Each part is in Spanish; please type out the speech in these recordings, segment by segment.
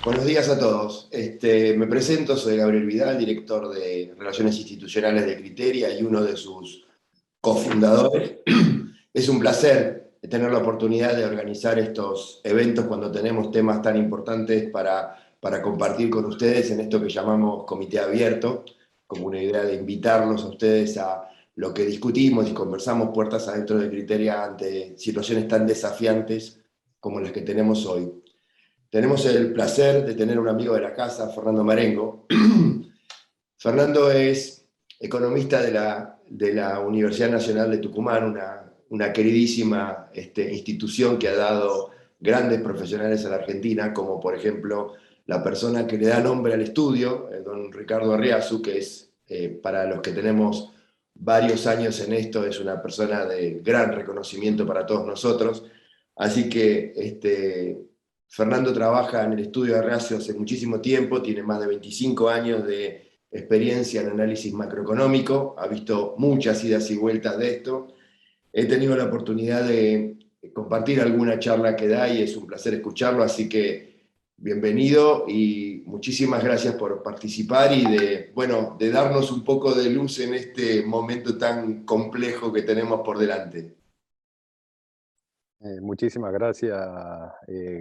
Buenos días a todos. Me presento, soy Gabriel Vidal, director de Relaciones Institucionales de Criteria y uno de sus cofundadores. Es un placer tener la oportunidad de organizar estos eventos cuando tenemos temas tan importantes para compartir con ustedes en esto que llamamos Comité Abierto, como una idea de invitarlos a ustedes a lo que discutimos y conversamos puertas adentro de Criteria ante situaciones tan desafiantes como las que tenemos hoy. Tenemos el placer de tener un amigo de la casa, Fernando Marengo. Fernando es economista de la Universidad Nacional de Tucumán, una queridísima institución que ha dado grandes profesionales a la Argentina, como por ejemplo la persona que le da nombre al estudio, don Ricardo Arriazu, que es, para los que tenemos varios años en esto, es una persona de gran reconocimiento para todos nosotros. Así que Fernando trabaja en el estudio de Arriazu hace muchísimo tiempo, tiene más de 25 años de experiencia en análisis macroeconómico, ha visto muchas idas y vueltas de esto. He tenido la oportunidad de compartir alguna charla que da y es un placer escucharlo, así que bienvenido y muchísimas gracias por participar y de darnos un poco de luz en este momento tan complejo que tenemos por delante. Muchísimas gracias,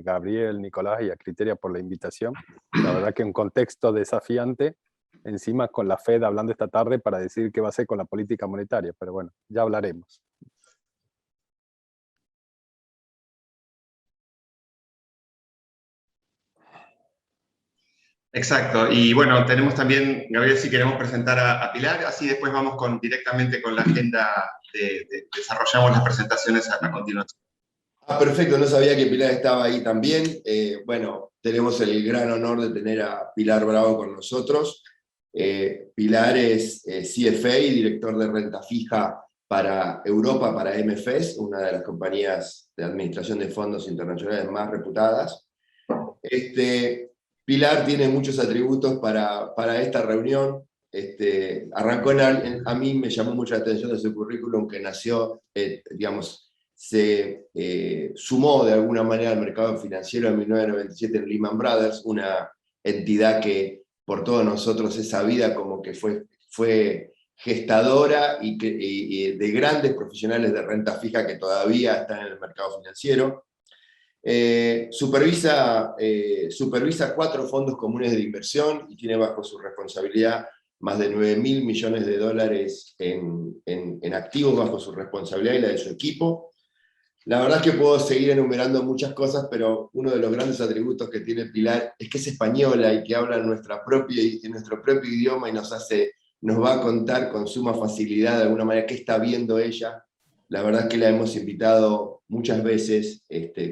Gabriel, Nicolás y a Criteria por la invitación. La verdad que un contexto desafiante, encima con la Fed hablando esta tarde para decir qué va a hacer con la política monetaria, pero bueno, ya hablaremos. Exacto, y bueno, tenemos también, Gabriel, si queremos presentar a Pilar, así después vamos directamente con la agenda, desarrollamos las presentaciones a continuación. Perfecto, no sabía que Pilar estaba ahí también. Bueno, tenemos el gran honor de tener a Pilar Bravo con nosotros. Pilar es CFA y director de renta fija para Europa, para MFS, una de las compañías de administración de fondos internacionales más reputadas. Pilar tiene muchos atributos para esta reunión. Arrancó a mí me llamó mucho la atención de su currículum que nació, se sumó de alguna manera al mercado financiero en 1997 en Lehman Brothers, una entidad que por todos nosotros es sabida como que fue gestadora y de grandes profesionales de renta fija que todavía están en el mercado financiero. Supervisa 4 fondos comunes de inversión y tiene bajo su responsabilidad más de 9.000 millones de dólares en activos bajo su responsabilidad y la de su equipo. La verdad es que puedo seguir enumerando muchas cosas, pero uno de los grandes atributos que tiene Pilar es que es española y que habla en nuestro propio idioma y nos va a contar con suma facilidad de alguna manera qué está viendo ella. La verdad es que la hemos invitado muchas veces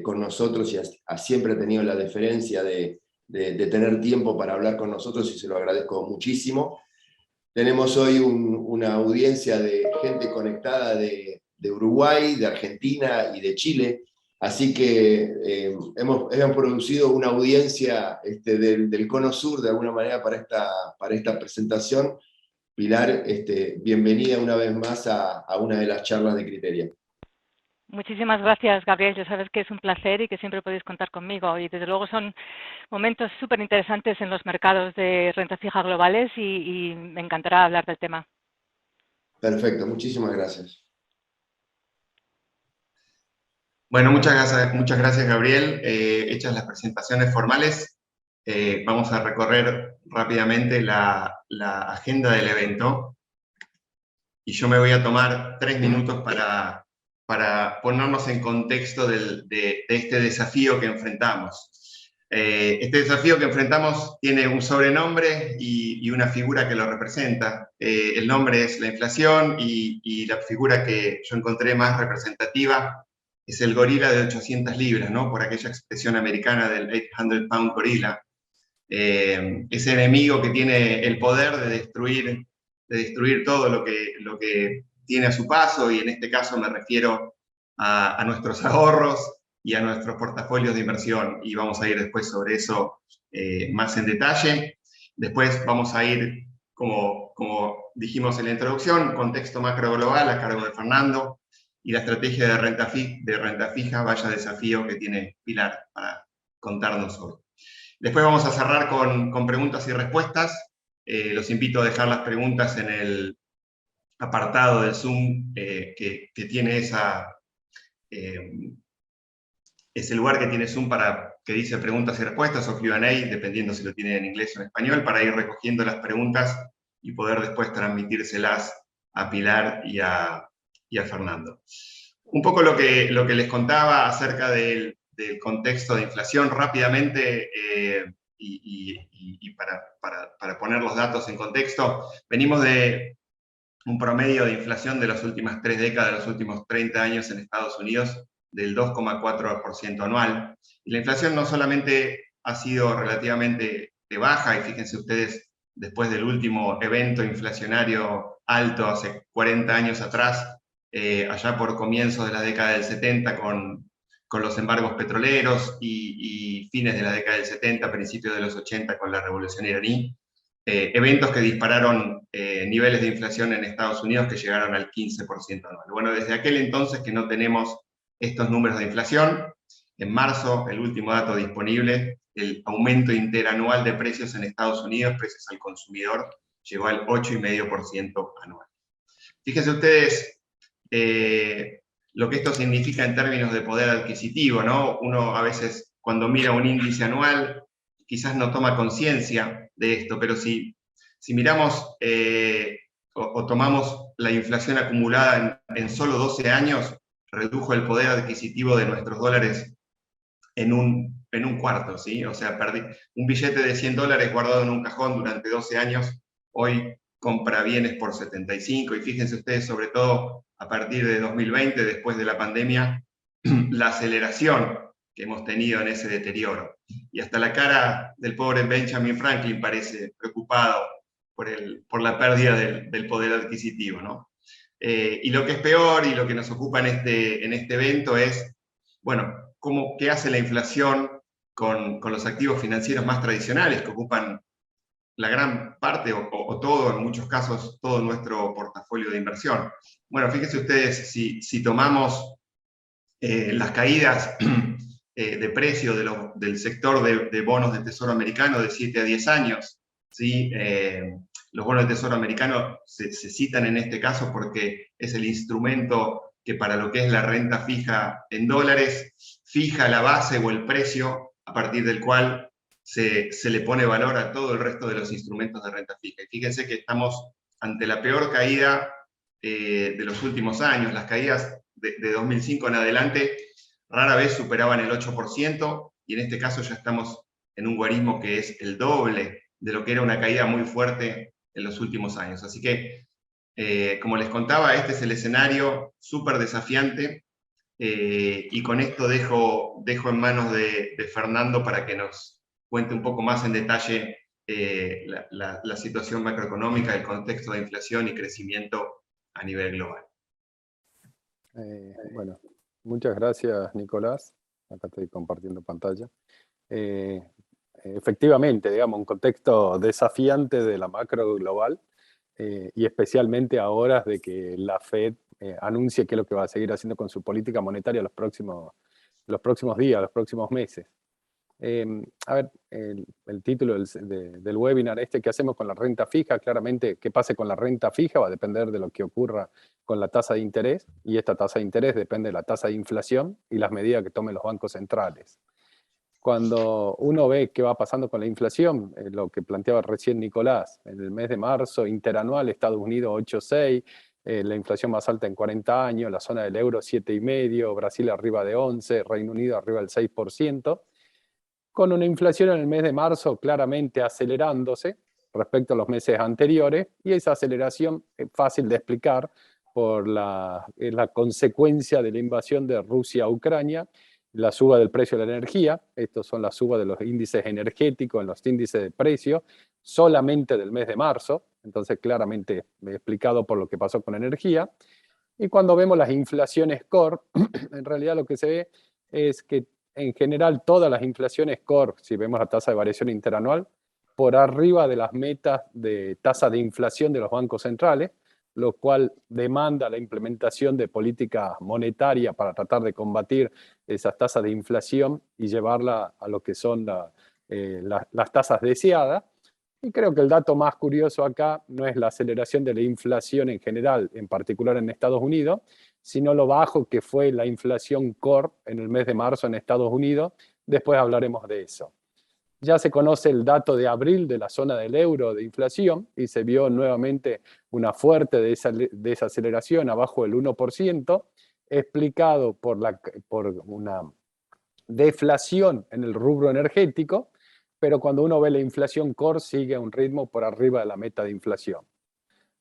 con nosotros y siempre ha tenido la deferencia de tener tiempo para hablar con nosotros y se lo agradezco muchísimo. Tenemos hoy una audiencia de gente conectada de Uruguay, de Argentina y de Chile, así que hemos producido una audiencia del Cono Sur de alguna manera para esta presentación. Pilar, bienvenida una vez más a una de las charlas de Criteria. Muchísimas gracias, Gabriel. Ya sabes que es un placer y que siempre podéis contar conmigo. Y desde luego son momentos súper interesantes en los mercados de renta fija globales y me encantará hablar del tema. Perfecto, muchísimas gracias. Bueno, muchas gracias, Gabriel. Hechas las presentaciones formales, vamos a recorrer rápidamente la agenda del evento. Y yo me voy a tomar 3 minutos para ponernos en contexto de este desafío que enfrentamos. Este desafío que enfrentamos tiene un sobrenombre y una figura que lo representa. El nombre es la inflación y la figura que yo encontré más representativa es el gorila de 800 libras, ¿no? Por aquella expresión americana del 800 pound gorilla. Ese enemigo que tiene el poder de destruir todo lo que tiene a su paso, y en este caso me refiero a nuestros ahorros y a nuestros portafolios de inversión, y vamos a ir después sobre eso más en detalle. Después vamos a ir, como dijimos en la introducción, contexto macro global a cargo de Fernando, y la estrategia de renta fija, vaya desafío que tiene Pilar para contarnos hoy. Después vamos a cerrar con preguntas y respuestas. Los invito a dejar las preguntas en el apartado del Zoom que tiene ese lugar que tiene Zoom que dice preguntas y respuestas o Q&A, dependiendo si lo tiene en inglés o en español, para ir recogiendo las preguntas y poder después transmitírselas a Pilar y a Fernando. Un poco lo que les contaba acerca del contexto de inflación rápidamente, y para poner los datos en contexto, venimos de un promedio de inflación de las últimas 3 décadas, de los últimos 30 años en Estados Unidos, del 2,4% anual. Y la inflación no solamente ha sido relativamente baja, y fíjense ustedes, después del último evento inflacionario alto hace 40 años atrás, allá por comienzos de la década del 70 con los embargos petroleros y fines de la década del 70, principios de los 80 con la revolución iraní, eventos que dispararon niveles de inflación en Estados Unidos que llegaron al 15% anual. Bueno, desde aquel entonces que no tenemos estos números de inflación. En marzo, el último dato disponible, el aumento interanual de precios en Estados Unidos, precios al consumidor, llegó al 8,5% anual. Fíjense ustedes lo que esto significa en términos de poder adquisitivo, ¿no? Uno a veces, cuando mira un índice anual, quizás no toma conciencia de esto, pero si miramos o tomamos la inflación acumulada en solo 12 años, redujo el poder adquisitivo de nuestros dólares en un cuarto, ¿sí? O sea, perdí un billete de $100 guardado en un cajón durante 12 años, hoy compra bienes por 75, y fíjense ustedes, sobre todo a partir de 2020, después de la pandemia, la aceleración que hemos tenido en ese deterioro. Y hasta la cara del pobre Benjamin Franklin parece preocupado por la pérdida del poder adquisitivo, ¿no? Y lo que es peor, y lo que nos ocupa en este evento es, bueno, ¿qué hace la inflación con los activos financieros más tradicionales que ocupan la gran parte o todo, en muchos casos, todo nuestro portafolio de inversión? Bueno, fíjense ustedes, si tomamos las caídas de precio del sector de bonos de tesoro americano de 7 a 10 años, ¿sí? Los bonos de tesoro americano se citan en este caso porque es el instrumento que para lo que es la renta fija en dólares, fija la base o el precio a partir del cual se le pone valor a todo el resto de los instrumentos de renta fija. Y fíjense que estamos ante la peor caída de los últimos años. Las caídas de 2005 en adelante rara vez superaban el 8%, y en este caso ya estamos en un guarismo que es el doble de lo que era una caída muy fuerte en los últimos años. Así que, como les contaba, este es el escenario súper desafiante, y con esto dejo en manos de Fernando para que nos cuente un poco más en detalle la situación macroeconómica, el contexto de inflación y crecimiento a nivel global. Bueno, muchas gracias, Nicolás. Acá estoy compartiendo pantalla. Efectivamente, digamos, un contexto desafiante de la macro global, y especialmente a horas de que la Fed anuncie qué es lo que va a seguir haciendo con su política monetaria los próximos días, los próximos meses. A ver, el título del webinar que hacemos con la renta fija, claramente qué pase con la renta fija va a depender de lo que ocurra con la tasa de interés, y esta tasa de interés depende de la tasa de inflación y las medidas que tomen los bancos centrales. Cuando uno ve qué va pasando con la inflación, lo que planteaba recién Nicolás, en el mes de marzo, interanual, Estados Unidos 8,6%, la inflación más alta en 40 años, la zona del euro 7,5%, Brasil arriba de 11%, Reino Unido arriba del 6%, con una inflación en el mes de marzo claramente acelerándose respecto a los meses anteriores, y esa aceleración es fácil de explicar por la consecuencia de la invasión de Rusia a Ucrania, la suba del precio de la energía. Estos son las subas de los índices energéticos en los índices de precio solamente del mes de marzo, entonces claramente explicado por lo que pasó con la energía. Y cuando vemos las inflaciones core, en realidad lo que se ve es que en general todas las inflaciones core, si vemos la tasa de variación interanual, por arriba de las metas de tasa de inflación de los bancos centrales, lo cual demanda la implementación de política monetaria para tratar de combatir esas tasas de inflación y llevarla a lo que son las tasas deseadas. Y creo que el dato más curioso acá no es la aceleración de la inflación en general, en particular en Estados Unidos, sino lo bajo que fue la inflación core en el mes de marzo en Estados Unidos. Después hablaremos de eso. Ya se conoce el dato de abril de la zona del euro de inflación y se vio nuevamente una fuerte desaceleración abajo del 1%, explicado por una deflación en el rubro energético, pero cuando uno ve la inflación core sigue a un ritmo por arriba de la meta de inflación.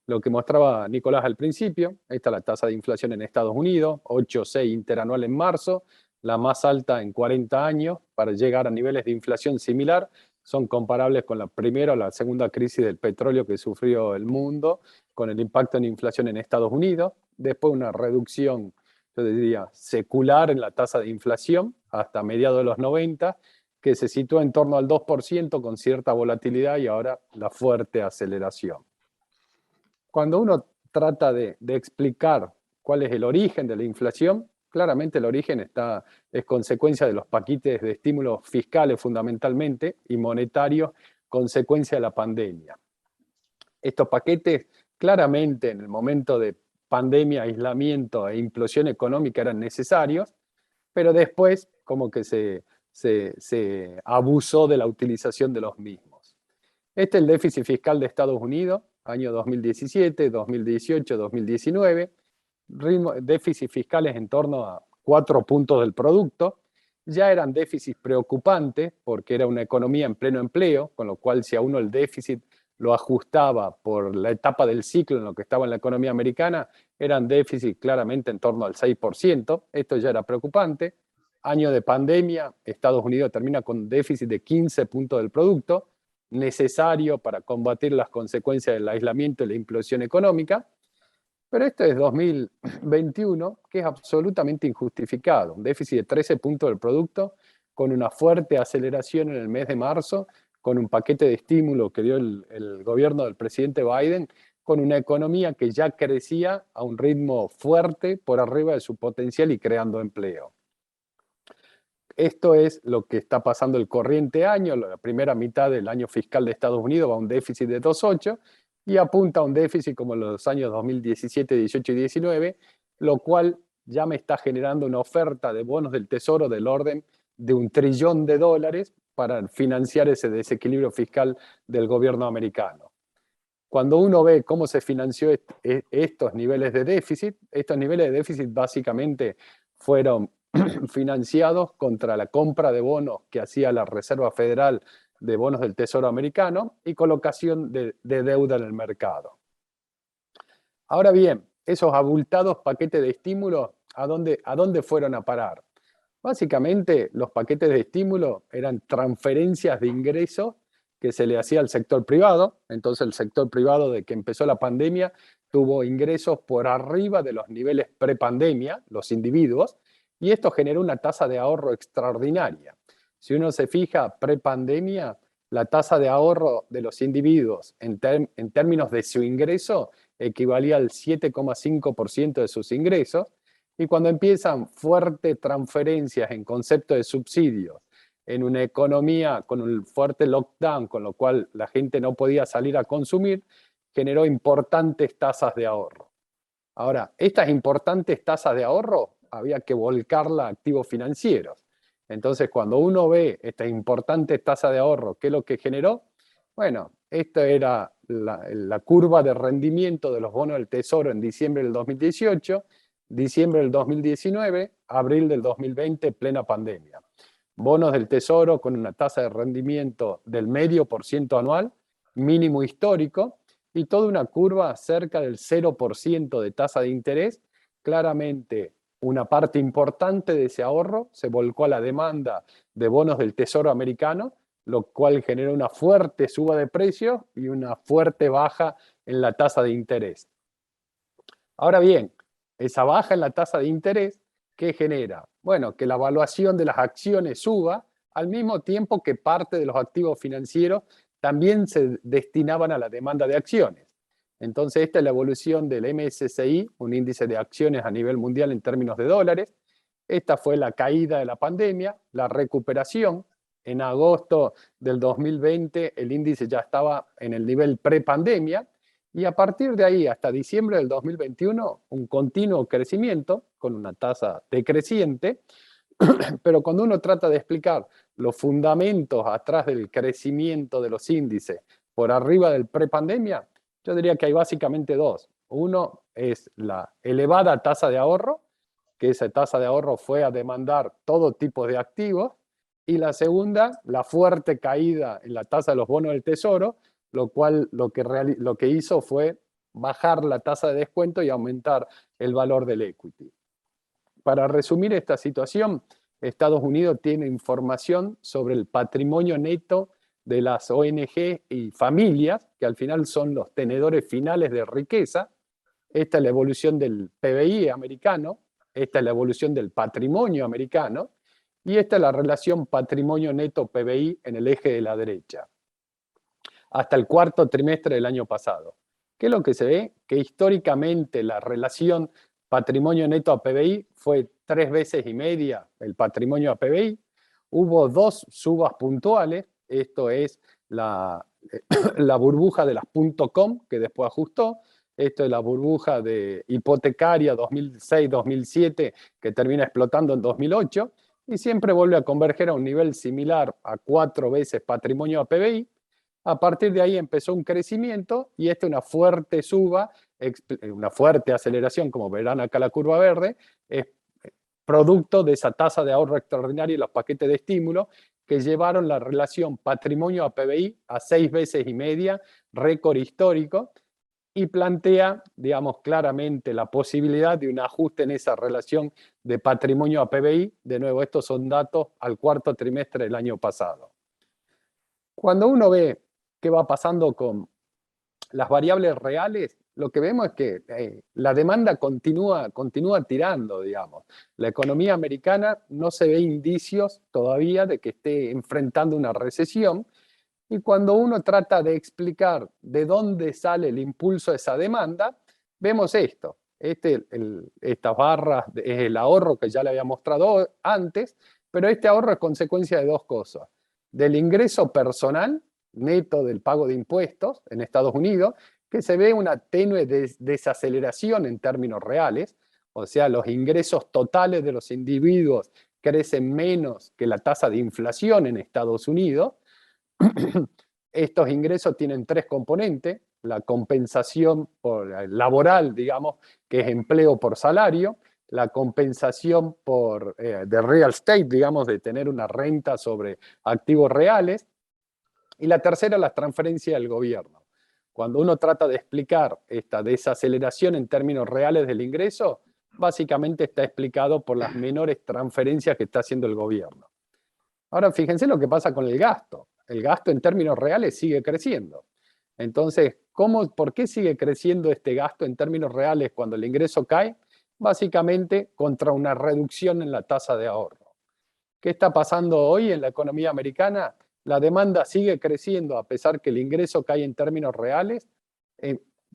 Lo que mostraba Nicolás al principio, esta es la tasa de inflación en Estados Unidos, 8,6 interanual en marzo, la más alta en 40 años, para llegar a niveles de inflación similar, son comparables con la primera o la segunda crisis del petróleo que sufrió el mundo, con el impacto en inflación en Estados Unidos, después una reducción, yo diría, secular en la tasa de inflación hasta mediados de los 90, que se sitúa en torno al 2% con cierta volatilidad y ahora la fuerte aceleración. Cuando uno trata de explicar cuál es el origen de la inflación, claramente el origen es consecuencia de los paquetes de estímulos fiscales fundamentalmente y monetarios, consecuencia de la pandemia. Estos paquetes claramente en el momento de pandemia, aislamiento e implosión económica eran necesarios, pero después como que se abusó de la utilización de los mismos. Este es el déficit fiscal de Estados Unidos, año 2017, 2018, 2019, déficit fiscales en torno a 4 puntos del producto. Ya eran déficits preocupantes porque era una economía en pleno empleo, con lo cual si a uno el déficit lo ajustaba por la etapa del ciclo en lo que estaba en la economía americana, eran déficits claramente en torno al 6%. Esto ya era preocupante. Año de pandemia, Estados Unidos termina con déficit de 15 puntos del producto, necesario para combatir las consecuencias del aislamiento y la implosión económica. Pero esto es 2021, que es absolutamente injustificado. Un déficit de 13 puntos del producto, con una fuerte aceleración en el mes de marzo, con un paquete de estímulo que dio el gobierno del presidente Biden, con una economía que ya crecía a un ritmo fuerte por arriba de su potencial y creando empleo. Esto es lo que está pasando el corriente año, la primera mitad del año fiscal de Estados Unidos va a un déficit de 2,8 y apunta a un déficit como en los años 2017, 18 y 19, lo cual ya me está generando una oferta de bonos del Tesoro del orden de $1 trillón para financiar ese desequilibrio fiscal del gobierno americano. Cuando uno ve cómo se financió estos niveles de déficit básicamente fueron financiados contra la compra de bonos que hacía la Reserva Federal de bonos del Tesoro americano y colocación de deuda en el mercado. Ahora bien, esos abultados paquetes de estímulo, ¿a dónde fueron a parar? Básicamente, los paquetes de estímulo eran transferencias de ingresos que se le hacía al sector privado. Entonces, el sector privado, de que empezó la pandemia, tuvo ingresos por arriba de los niveles prepandemia, los individuos, y esto generó una tasa de ahorro extraordinaria. Si uno se fija, prepandemia, la tasa de ahorro de los individuos en términos de su ingreso equivalía al 7,5% de sus ingresos, y cuando empiezan fuertes transferencias en concepto de subsidios, en una economía con un fuerte lockdown, con lo cual la gente no podía salir a consumir, generó importantes tasas de ahorro. Ahora, estas importantes tasas de ahorro había que volcarla a activos financieros. Entonces, cuando uno ve esta importante tasa de ahorro, ¿qué es lo que generó? Bueno, esta era la curva de rendimiento de los bonos del Tesoro en diciembre del 2018, diciembre del 2019, abril del 2020, plena pandemia. Bonos del Tesoro con una tasa de rendimiento del 0,5% anual, mínimo histórico, y toda una curva cerca del 0% de tasa de interés. Claramente, una parte importante de ese ahorro se volcó a la demanda de bonos del Tesoro americano, lo cual generó una fuerte suba de precios y una fuerte baja en la tasa de interés. Ahora bien, esa baja en la tasa de interés, ¿qué genera? Bueno, que la valuación de las acciones suba al mismo tiempo que parte de los activos financieros también se destinaban a la demanda de acciones. Entonces, esta es la evolución del MSCI, un índice de acciones a nivel mundial en términos de dólares. Esta fue la caída de la pandemia, la recuperación. en agosto del 2020 el índice ya estaba en el nivel prepandemia, y a partir de ahí hasta diciembre del 2021 un continuo crecimiento con una tasa decreciente, pero cuando uno trata de explicar los fundamentos atrás del crecimiento de los índices por arriba del prepandemia, yo diría que hay básicamente dos. Uno es la elevada tasa de ahorro, que esa tasa de ahorro fue a demandar todo tipo de activos, y la segunda, la fuerte caída en la tasa de los bonos del Tesoro, lo cual lo que hizo fue bajar la tasa de descuento y aumentar el valor del equity. Para resumir esta situación, Estados Unidos tiene información sobre el patrimonio neto de las ONG y familias, que al final son los tenedores finales de riqueza. Esta es la evolución del PBI americano, esta es la evolución del patrimonio americano, y esta es la relación patrimonio neto-PBI en el eje de la derecha, hasta el cuarto trimestre del año pasado. ¿Qué es lo que se ve? Que históricamente la relación patrimonio neto a PBI fue 3,5 veces el patrimonio a PBI. Hubo 2 subas puntuales, esto es la burbuja de las .com, que después ajustó, esto es la burbuja de hipotecaria 2006-2007, que termina explotando en 2008, y siempre vuelve a converger a un nivel similar a 4 veces patrimonio a PBI. A partir de ahí empezó un crecimiento, y esta es una fuerte suba, una fuerte aceleración, como verán acá la curva verde, es producto de esa tasa de ahorro extraordinaria y los paquetes de estímulo que llevaron la relación patrimonio a PBI a 6,5 veces, récord histórico, y plantea, digamos, claramente la posibilidad de un ajuste en esa relación de patrimonio a PBI. De nuevo, estos son datos al cuarto trimestre del año pasado. Cuando uno ve qué va pasando con las variables reales, lo que vemos es que la demanda continúa tirando, digamos. La economía americana no se ve indicios todavía de que esté enfrentando una recesión, y cuando uno trata de explicar de dónde sale el impulso de esa demanda, vemos esto. Estas barras es el ahorro que ya le había mostrado antes, pero este ahorro es consecuencia de dos cosas: del ingreso personal neto del pago de impuestos en Estados Unidos, que se ve una tenue desaceleración en términos reales, o sea, los ingresos totales de los individuos crecen menos que la tasa de inflación en Estados Unidos. Estos ingresos tienen 3 componentes: la compensación laboral, digamos, que es empleo por salario; la compensación de real estate, digamos, de tener una renta sobre activos reales; y la tercera, las transferencias del gobierno. Cuando uno trata de explicar esta desaceleración en términos reales del ingreso, básicamente está explicado por las menores transferencias que está haciendo el gobierno. Ahora, fíjense lo que pasa con el gasto. El gasto en términos reales sigue creciendo. Entonces, ¿por qué sigue creciendo este gasto en términos reales cuando el ingreso cae? Básicamente contra una reducción en la tasa de ahorro. ¿Qué está pasando hoy en la economía americana? La demanda sigue creciendo a pesar que el ingreso cae en términos reales.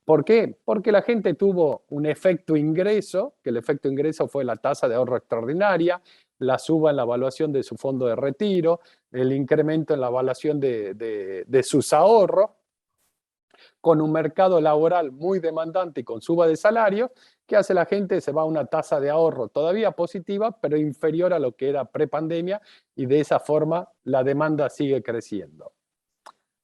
¿Por qué? Porque la gente tuvo un efecto ingreso, que el efecto ingreso fue la tasa de ahorro extraordinaria, la suba en la evaluación de su fondo de retiro, el incremento en la evaluación de sus ahorros, con un mercado laboral muy demandante y con suba de salarios, que hace la gente se va a una tasa de ahorro todavía positiva, pero inferior a lo que era prepandemia, y de esa forma la demanda sigue creciendo.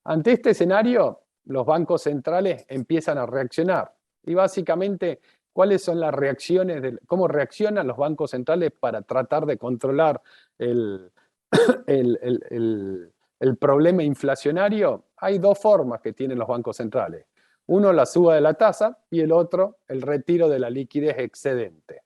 Ante este escenario, los bancos centrales empiezan a reaccionar. Y básicamente, ¿cuáles son las reacciones? ¿Cómo reaccionan los bancos centrales para tratar de controlar el problema inflacionario? Hay 2 formas que tienen los bancos centrales. Uno, la suba de la tasa, y el otro, el retiro de la liquidez excedente.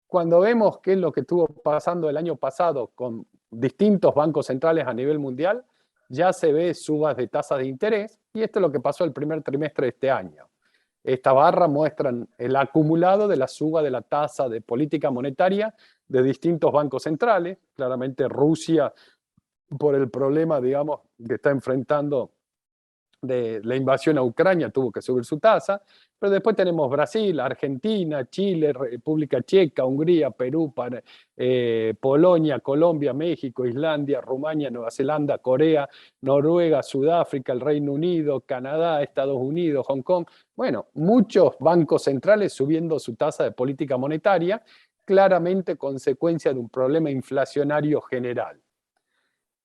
Cuando vemos qué es lo que estuvo pasando el año pasado con distintos bancos centrales a nivel mundial, ya se ve subas de tasas de interés, y esto es lo que pasó el primer trimestre de este año. Esta barra muestra el acumulado de la suba de la tasa de política monetaria de distintos bancos centrales. Claramente Rusia, por el problema, digamos, que está enfrentando de la invasión a Ucrania tuvo que subir su tasa, pero después tenemos Brasil, Argentina, Chile, República Checa, Hungría, Perú, Polonia, Colombia, México, Islandia, Rumania, Nueva Zelanda, Corea, Noruega, Sudáfrica, el Reino Unido, Canadá, Estados Unidos, Hong Kong. Bueno, muchos bancos centrales subiendo su tasa de política monetaria, claramente consecuencia de un problema inflacionario general.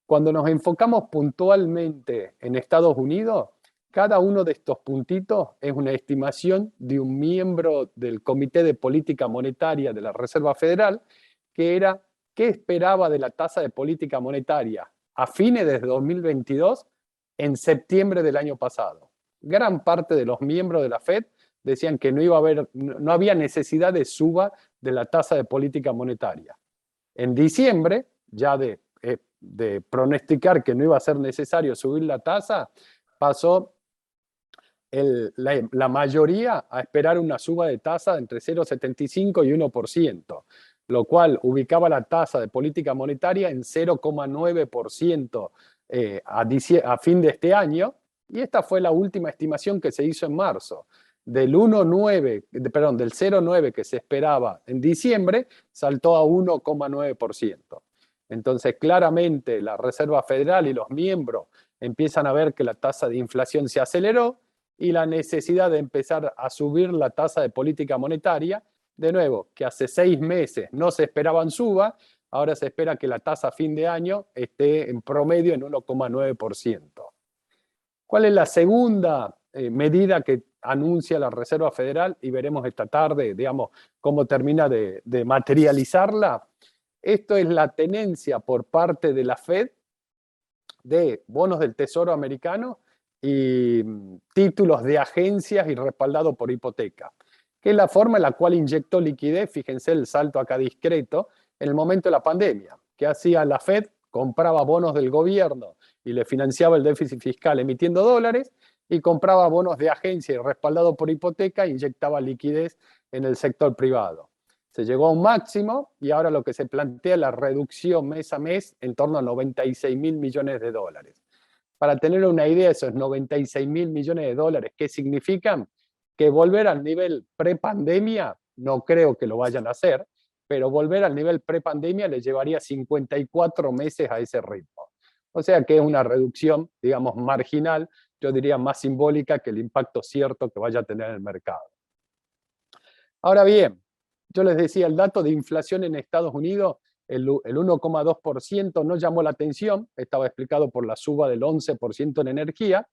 Cuando nos enfocamos puntualmente en Estados Unidos, cada uno de estos puntitos es una estimación de un miembro del Comité de Política Monetaria de la Reserva Federal, que era qué esperaba de la tasa de política monetaria a fines de 2022 en septiembre del año pasado. Gran parte de los miembros de la Fed decían que no había necesidad de suba de la tasa de política monetaria. En diciembre, ya de pronosticar que no iba a ser necesario subir la tasa, pasó la mayoría a esperar una suba de tasa entre 0,75 y 1%, lo cual ubicaba la tasa de política monetaria en 0,9% a fin de este año, y esta fue la última estimación que se hizo en marzo. Del 0,9 que se esperaba en diciembre, saltó a 1,9%. Entonces, claramente, la Reserva Federal y los miembros empiezan a ver que la tasa de inflación se aceleró y la necesidad de empezar a subir la tasa de política monetaria. De nuevo, que hace 6 meses no se esperaban suba, ahora se espera que la tasa a fin de año esté en promedio en 1,9%. ¿Cuál es la segunda medida que anuncia la Reserva Federal? Y veremos esta tarde, digamos, cómo termina de materializarla. Esto es la tenencia por parte de la Fed de bonos del Tesoro americano y títulos de agencias y respaldado por hipoteca, que es la forma en la cual inyectó liquidez, fíjense el salto acá discreto, en el momento de la pandemia. ¿Qué hacía la Fed? Compraba bonos del gobierno y le financiaba el déficit fiscal emitiendo dólares, y compraba bonos de agencia y respaldado por hipoteca e inyectaba liquidez en el sector privado. Se llegó a un máximo y ahora lo que se plantea es la reducción mes a mes en torno a 96.000 millones de dólares. Para tener una idea, esos 96.000 millones de dólares, ¿qué significan? Que volver al nivel prepandemia, no creo que lo vayan a hacer, pero volver al nivel prepandemia le llevaría 54 meses a ese ritmo. O sea que es una reducción, digamos, marginal, yo diría más simbólica que el impacto cierto que vaya a tener en el mercado. Ahora bien, yo les decía, el dato de inflación en Estados Unidos, el 1,2% no llamó la atención, estaba explicado por la suba del 11% en energía.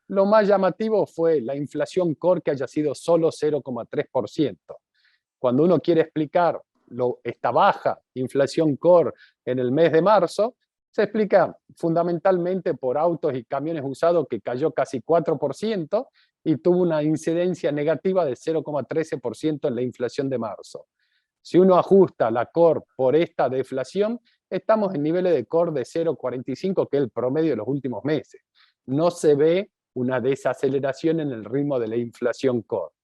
Lo más llamativo fue la inflación core, que haya sido solo 0,3%. Cuando uno quiere explicar esta baja inflación core en el mes de marzo, se explica fundamentalmente por autos y camiones usados, que cayó casi 4%, y tuvo una incidencia negativa de 0,13% en la inflación de marzo. Si uno ajusta la core por esta deflación, estamos en niveles de core de 0,45, que es el promedio de los últimos meses. No se ve una desaceleración en el ritmo de la inflación core.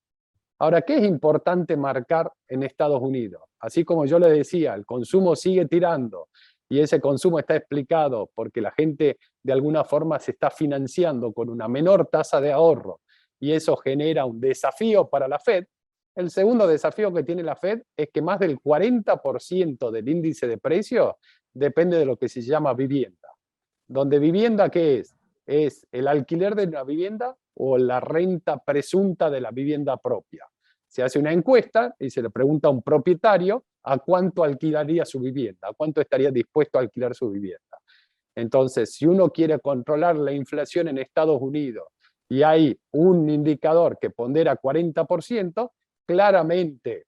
Ahora, ¿qué es importante marcar en Estados Unidos? Así como yo les decía, el consumo sigue tirando y ese consumo está explicado porque la gente de alguna forma se está financiando con una menor tasa de ahorro y eso genera un desafío para la Fed. El segundo desafío que tiene la Fed es que más del 40% del índice de precios depende de lo que se llama vivienda. Donde vivienda, ¿qué es? Es el alquiler de una vivienda o la renta presunta de la vivienda propia. Se hace una encuesta y se le pregunta a un propietario a cuánto alquilaría su vivienda, a cuánto estaría dispuesto a alquilar su vivienda. Entonces, si uno quiere controlar la inflación en Estados Unidos y hay un indicador que pondera 40%, claramente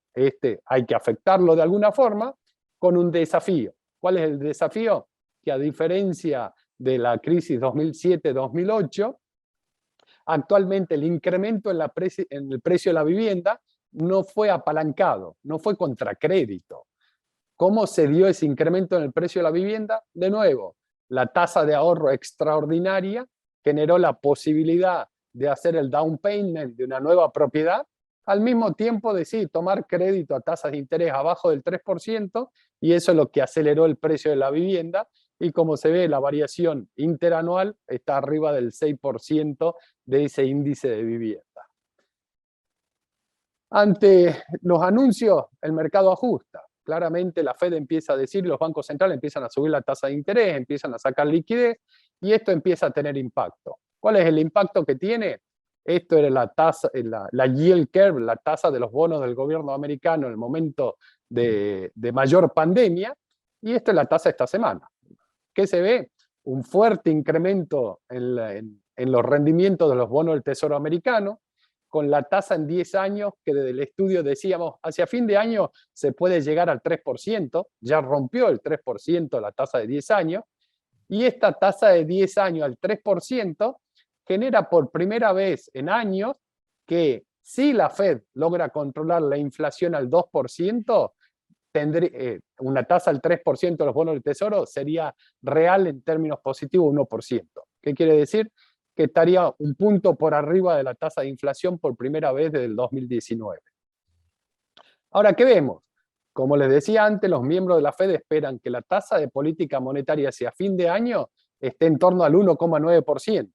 hay que afectarlo de alguna forma con un desafío. ¿Cuál es el desafío? Que a diferencia de la crisis 2007-2008, actualmente el incremento en el precio de la vivienda no fue apalancado, no fue contra crédito. ¿Cómo se dio ese incremento en el precio de la vivienda? De nuevo, la tasa de ahorro extraordinaria generó la posibilidad de hacer el down payment de una nueva propiedad, al mismo tiempo de tomar crédito a tasas de interés abajo del 3%, y eso es lo que aceleró el precio de la vivienda y como se ve, la variación interanual está arriba del 6% de ese índice de vivienda. Ante los anuncios, el mercado ajusta. Claramente la Fed empieza a decir, los bancos centrales empiezan a subir la tasa de interés, empiezan a sacar liquidez, y esto empieza a tener impacto. ¿Cuál es el impacto que tiene? Esto era la tasa, la yield curve, la tasa de los bonos del gobierno americano en el momento de mayor pandemia, y esto es la tasa esta semana. ¿Qué se ve? Un fuerte incremento en los rendimientos de los bonos del Tesoro americano, con la tasa en 10 años, que desde el estudio decíamos, hacia fin de año se puede llegar al 3%, ya rompió el 3% la tasa de 10 años, y esta tasa de 10 años al 3% genera por primera vez en años que si la Fed logra controlar la inflación al 2%, una tasa al 3% de los bonos del Tesoro sería real en términos positivos 1%. ¿Qué quiere decir? Que estaría un punto por arriba de la tasa de inflación por primera vez desde el 2019. Ahora, ¿qué vemos? Como les decía antes, los miembros de la Fed esperan que la tasa de política monetaria hacia fin de año esté en torno al 1,9%.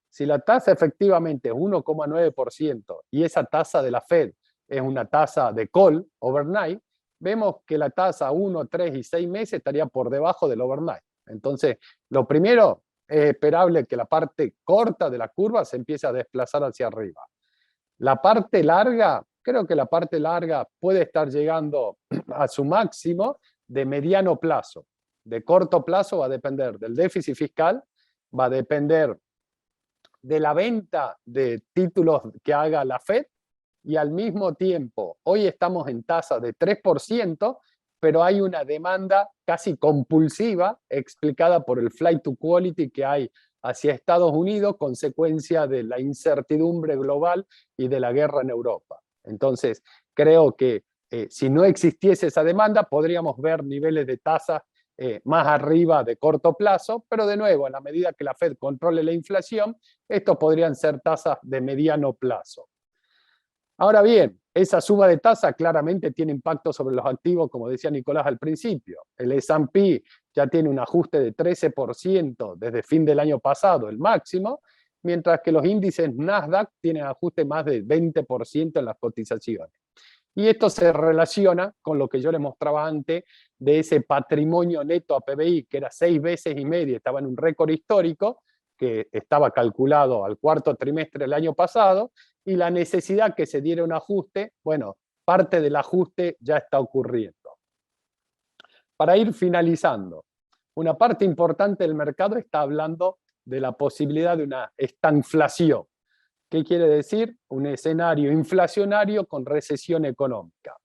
Si la tasa efectivamente es 1,9% y esa tasa de la Fed es una tasa de call, overnight, vemos que la tasa a 1, 3 y 6 meses estaría por debajo del overnight. Entonces, lo primero, es esperable que la parte corta de la curva se empiece a desplazar hacia arriba. La parte larga, creo que la parte larga puede estar llegando a su máximo de mediano plazo. De corto plazo va a depender del déficit fiscal, va a depender de la venta de títulos que haga la Fed, y al mismo tiempo, hoy estamos en tasa de 3%, pero hay una demanda casi compulsiva explicada por el flight to quality que hay hacia Estados Unidos, consecuencia de la incertidumbre global y de la guerra en Europa. Entonces, creo que si no existiese esa demanda, podríamos ver niveles de tasas más arriba de corto plazo, pero de nuevo, a la medida que la Fed controle la inflación, estos podrían ser tasas de mediano plazo. Ahora bien, esa suba de tasa claramente tiene impacto sobre los activos, como decía Nicolás al principio. El S&P ya tiene un ajuste de 13% desde fin del año pasado, el máximo, mientras que los índices Nasdaq tienen ajuste más de 20% en las cotizaciones. Y esto se relaciona con lo que yo les mostraba antes de ese patrimonio neto a PBI, que era 6 veces y media, estaba en un récord histórico, que estaba calculado al cuarto trimestre del año pasado, y la necesidad que se diera un ajuste, bueno, parte del ajuste ya está ocurriendo. Para ir finalizando, una parte importante del mercado está hablando de la posibilidad de una estanflación. ¿Qué quiere decir? Un escenario inflacionario con recesión económica.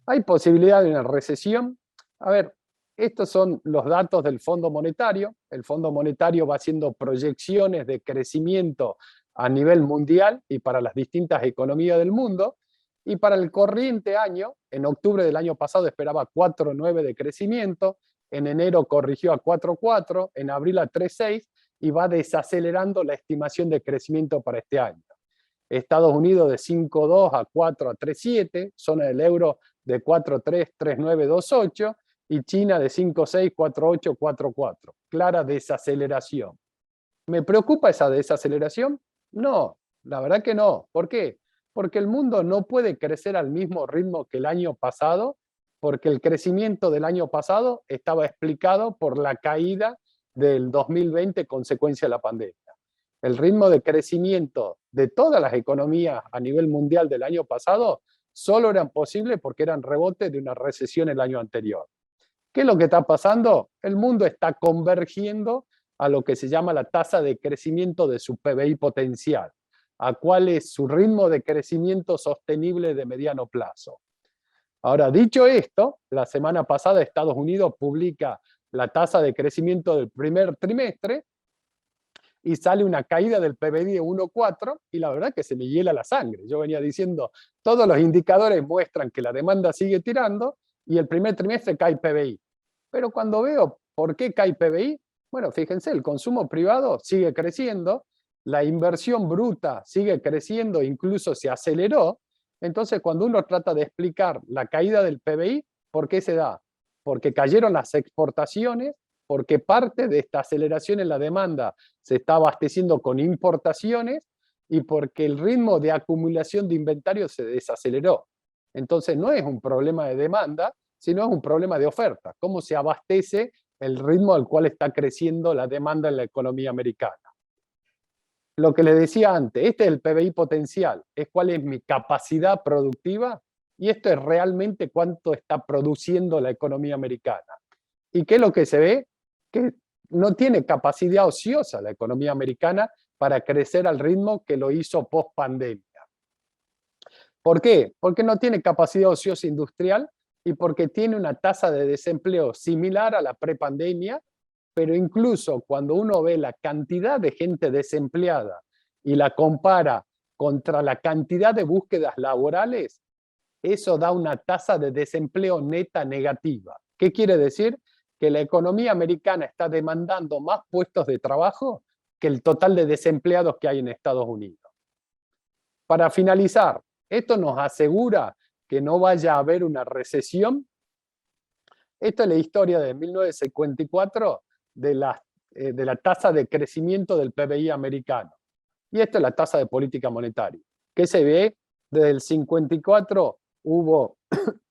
¿Hay posibilidad de una recesión? A ver, estos son los datos del Fondo Monetario. El Fondo Monetario va haciendo proyecciones de crecimiento a nivel mundial y para las distintas economías del mundo. Y para el corriente año, en octubre del año pasado esperaba 4,9 de crecimiento, en enero corrigió a 4,4, en abril a 3,6 y va desacelerando la estimación de crecimiento para este año. Estados Unidos de 5,2 a 4 a 3,7, zona del euro de 4,3, 3,9, 2,8 y China de 5,6, 4,8, 4,4. Clara desaceleración. ¿Me preocupa esa desaceleración? No, la verdad que no. ¿Por qué? Porque el mundo no puede crecer al mismo ritmo que el año pasado, porque el crecimiento del año pasado estaba explicado por la caída del 2020 consecuencia de la pandemia. El ritmo de crecimiento de todas las economías a nivel mundial del año pasado solo eran posibles porque eran rebotes de una recesión el año anterior. ¿Qué es lo que está pasando? El mundo está convergiendo a lo que se llama la tasa de crecimiento de su PBI potencial, a cuál es su ritmo de crecimiento sostenible de mediano plazo. Ahora, dicho esto, la semana pasada Estados Unidos publica la tasa de crecimiento del primer trimestre y sale una caída del PBI de 1,4 y la verdad que se me hiela la sangre. Yo venía diciendo, todos los indicadores muestran que la demanda sigue tirando y el primer trimestre cae PBI. Pero cuando veo por qué cae PBI, bueno, fíjense, el consumo privado sigue creciendo, la inversión bruta sigue creciendo, incluso se aceleró. Entonces, cuando uno trata de explicar la caída del PBI, ¿por qué se da? Porque cayeron las exportaciones, porque parte de esta aceleración en la demanda se está abasteciendo con importaciones y porque el ritmo de acumulación de inventario se desaceleró. Entonces no es un problema de demanda, sino es un problema de oferta. ¿Cómo se abastece el ritmo al cual está creciendo la demanda en la economía americana? Lo que les decía antes, este es el PBI potencial, es cuál es mi capacidad productiva y esto es realmente cuánto está produciendo la economía americana. ¿Y qué es lo que se ve? Que no tiene capacidad ociosa la economía americana para crecer al ritmo que lo hizo post pandemia. ¿Por qué? Porque no tiene capacidad ociosa industrial y porque tiene una tasa de desempleo similar a la prepandemia, pero incluso cuando uno ve la cantidad de gente desempleada y la compara contra la cantidad de búsquedas laborales, eso da una tasa de desempleo neta negativa. ¿Qué quiere decir? Que la economía americana está demandando más puestos de trabajo que el total de desempleados que hay en Estados Unidos. Para finalizar, esto nos asegura que no vaya a haber una recesión. Esta es la historia de 1954 de la tasa de crecimiento del PBI americano. Y esta es la tasa de política monetaria. ¿Qué se ve? Desde el 54 hubo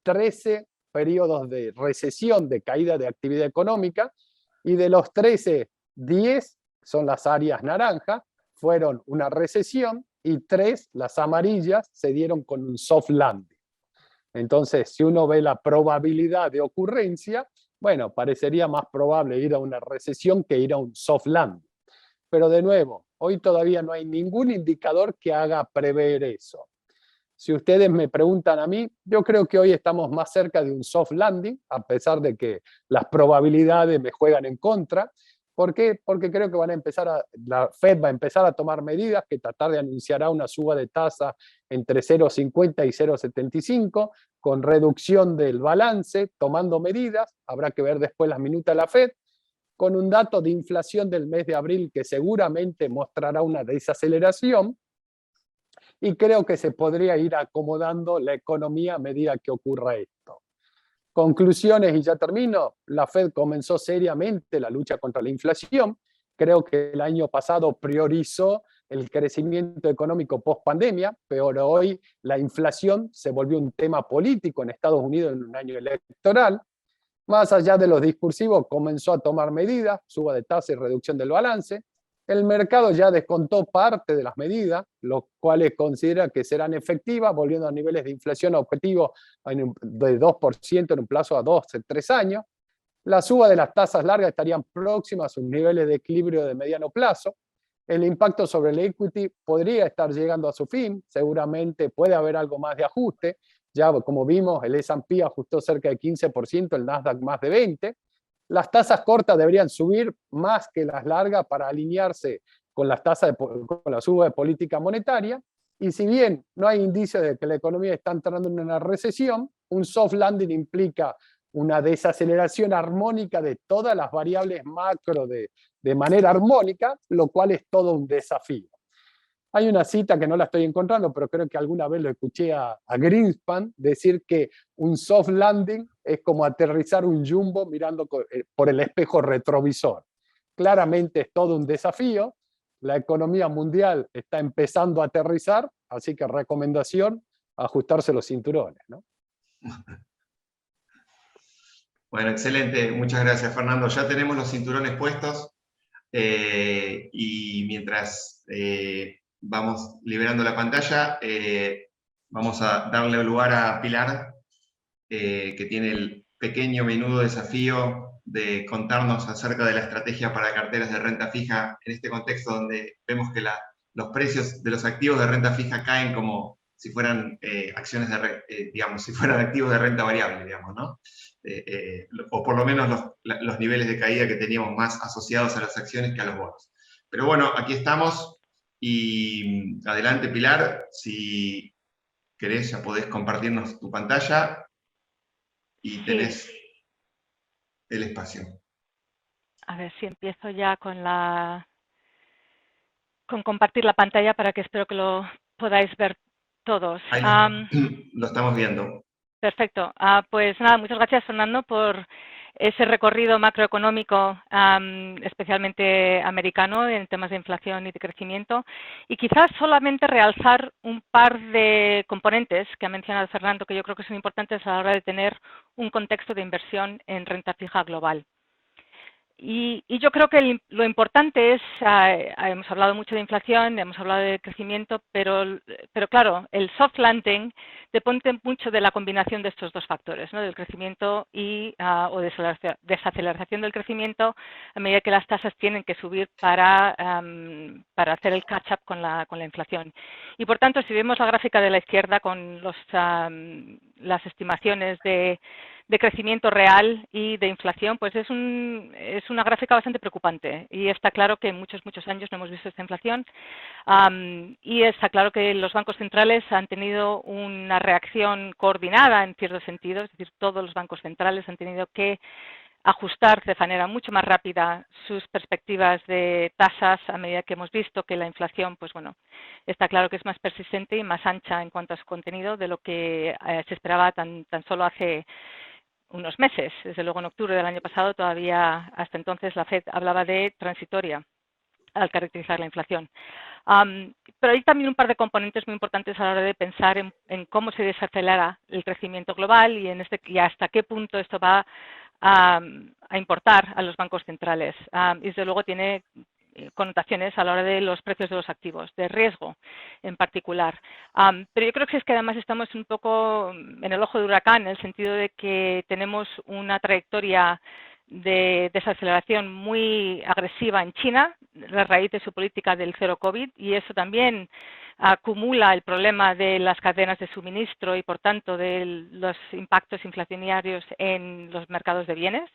13 periodos de recesión, de caída de actividad económica, y de los 13, 10 son las áreas naranjas, fueron una recesión, y 3, las amarillas, se dieron con un soft landing. Entonces, si uno ve la probabilidad de ocurrencia, bueno, parecería más probable ir a una recesión que ir a un soft landing. Pero de nuevo, hoy todavía no hay ningún indicador que haga prever eso. Si ustedes me preguntan a mí, yo creo que hoy estamos más cerca de un soft landing, a pesar de que las probabilidades me juegan en contra. ¿Por qué? Porque creo que la Fed va a empezar a tomar medidas, que esta tarde anunciará una suba de tasa entre 0,50 y 0,75, con reducción del balance, tomando medidas. Habrá que ver después las minutas de la Fed, con un dato de inflación del mes de abril que seguramente mostrará una desaceleración, y creo que se podría ir acomodando la economía a medida que ocurra esto. Conclusiones, y ya termino. La Fed comenzó seriamente la lucha contra la inflación. Creo que el año pasado priorizó el crecimiento económico post pandemia, pero hoy la inflación se volvió un tema político en Estados Unidos en un año electoral. Más allá de los discursivos, comenzó a tomar medidas, suba de tasa y reducción del balance. El mercado ya descontó parte de las medidas, los cuales considera que serán efectivas, volviendo a niveles de inflación objetivo de 2% en un plazo a 2 a 3 años. La suba de las tasas largas estarían próximas a sus niveles de equilibrio de mediano plazo. El impacto sobre el equity podría estar llegando a su fin, seguramente puede haber algo más de ajuste. Ya como vimos, el S&P ajustó cerca de 15%, el Nasdaq más de 20%. Las tasas cortas deberían subir más que las largas para alinearse con las tasas con la suba de política monetaria. Y si bien no hay indicios de que la economía está entrando en una recesión, un soft landing implica una desaceleración armónica de todas las variables macro de manera armónica, lo cual es todo un desafío. Hay una cita que no la estoy encontrando, pero creo que alguna vez lo escuché a Greenspan decir que un soft landing es como aterrizar un jumbo mirando por el espejo retrovisor. Claramente es todo un desafío. La economía mundial está empezando a aterrizar, así que recomendación, ajustarse los cinturones, ¿no? Bueno, excelente. Muchas gracias, Fernando. Ya tenemos los cinturones puestos y mientras vamos liberando la pantalla, vamos a darle lugar a Pilar, que tiene el pequeño menudo desafío de contarnos acerca de la estrategia para carteras de renta fija en este contexto donde vemos que los precios de los activos de renta fija caen como si fueran acciones digamos, si fueran activos de renta variable, digamos, ¿no? O por lo menos los niveles de caída que teníamos más asociados a las acciones que a los bonos. Pero bueno, aquí estamos y adelante, Pilar, si querés ya podés compartirnos tu pantalla y tenés el espacio. A ver si empiezo ya con compartir la pantalla para que espero que lo podáis ver todos. Ahí lo estamos viendo. Perfecto. Pues nada, muchas gracias, Fernando, por ese recorrido macroeconómico, especialmente americano, en temas de inflación y de crecimiento, y quizás solamente realzar un par de componentes que ha mencionado Fernando, que yo creo que son importantes a la hora de tener un contexto de inversión en renta fija global. Y yo creo que lo importante es, hemos hablado mucho de inflación, hemos hablado de crecimiento, pero claro, el soft landing depende mucho de la combinación de estos dos factores, ¿no? Del crecimiento y o desaceleración del crecimiento a medida que las tasas tienen que subir para hacer el catch-up con la inflación. Y por tanto, si vemos la gráfica de la izquierda con las estimaciones de crecimiento real y de inflación, pues es una gráfica bastante preocupante y está claro que en muchos años no hemos visto esta inflación y está claro que los bancos centrales han tenido una reacción coordinada en cierto sentido, es decir, todos los bancos centrales han tenido que ajustar de manera mucho más rápida sus perspectivas de tasas a medida que hemos visto que la inflación, pues bueno, está claro que es más persistente y más ancha en cuanto a su contenido de lo que se esperaba tan solo hace unos meses. Desde luego en octubre del año pasado todavía hasta entonces la FED hablaba de transitoria al caracterizar la inflación. Pero hay también un par de componentes muy importantes a la hora de pensar en cómo se desacelera el crecimiento global y hasta qué punto esto va a importar a los bancos centrales. Y desde luego tiene connotaciones a la hora de los precios de los activos, de riesgo en particular. Pero yo creo que es que además estamos un poco en el ojo de huracán, en el sentido de que tenemos una trayectoria de desaceleración muy agresiva en China, a raíz de su política del cero COVID, y eso también acumula el problema de las cadenas de suministro y, por tanto, de los impactos inflacionarios en los mercados de bienes.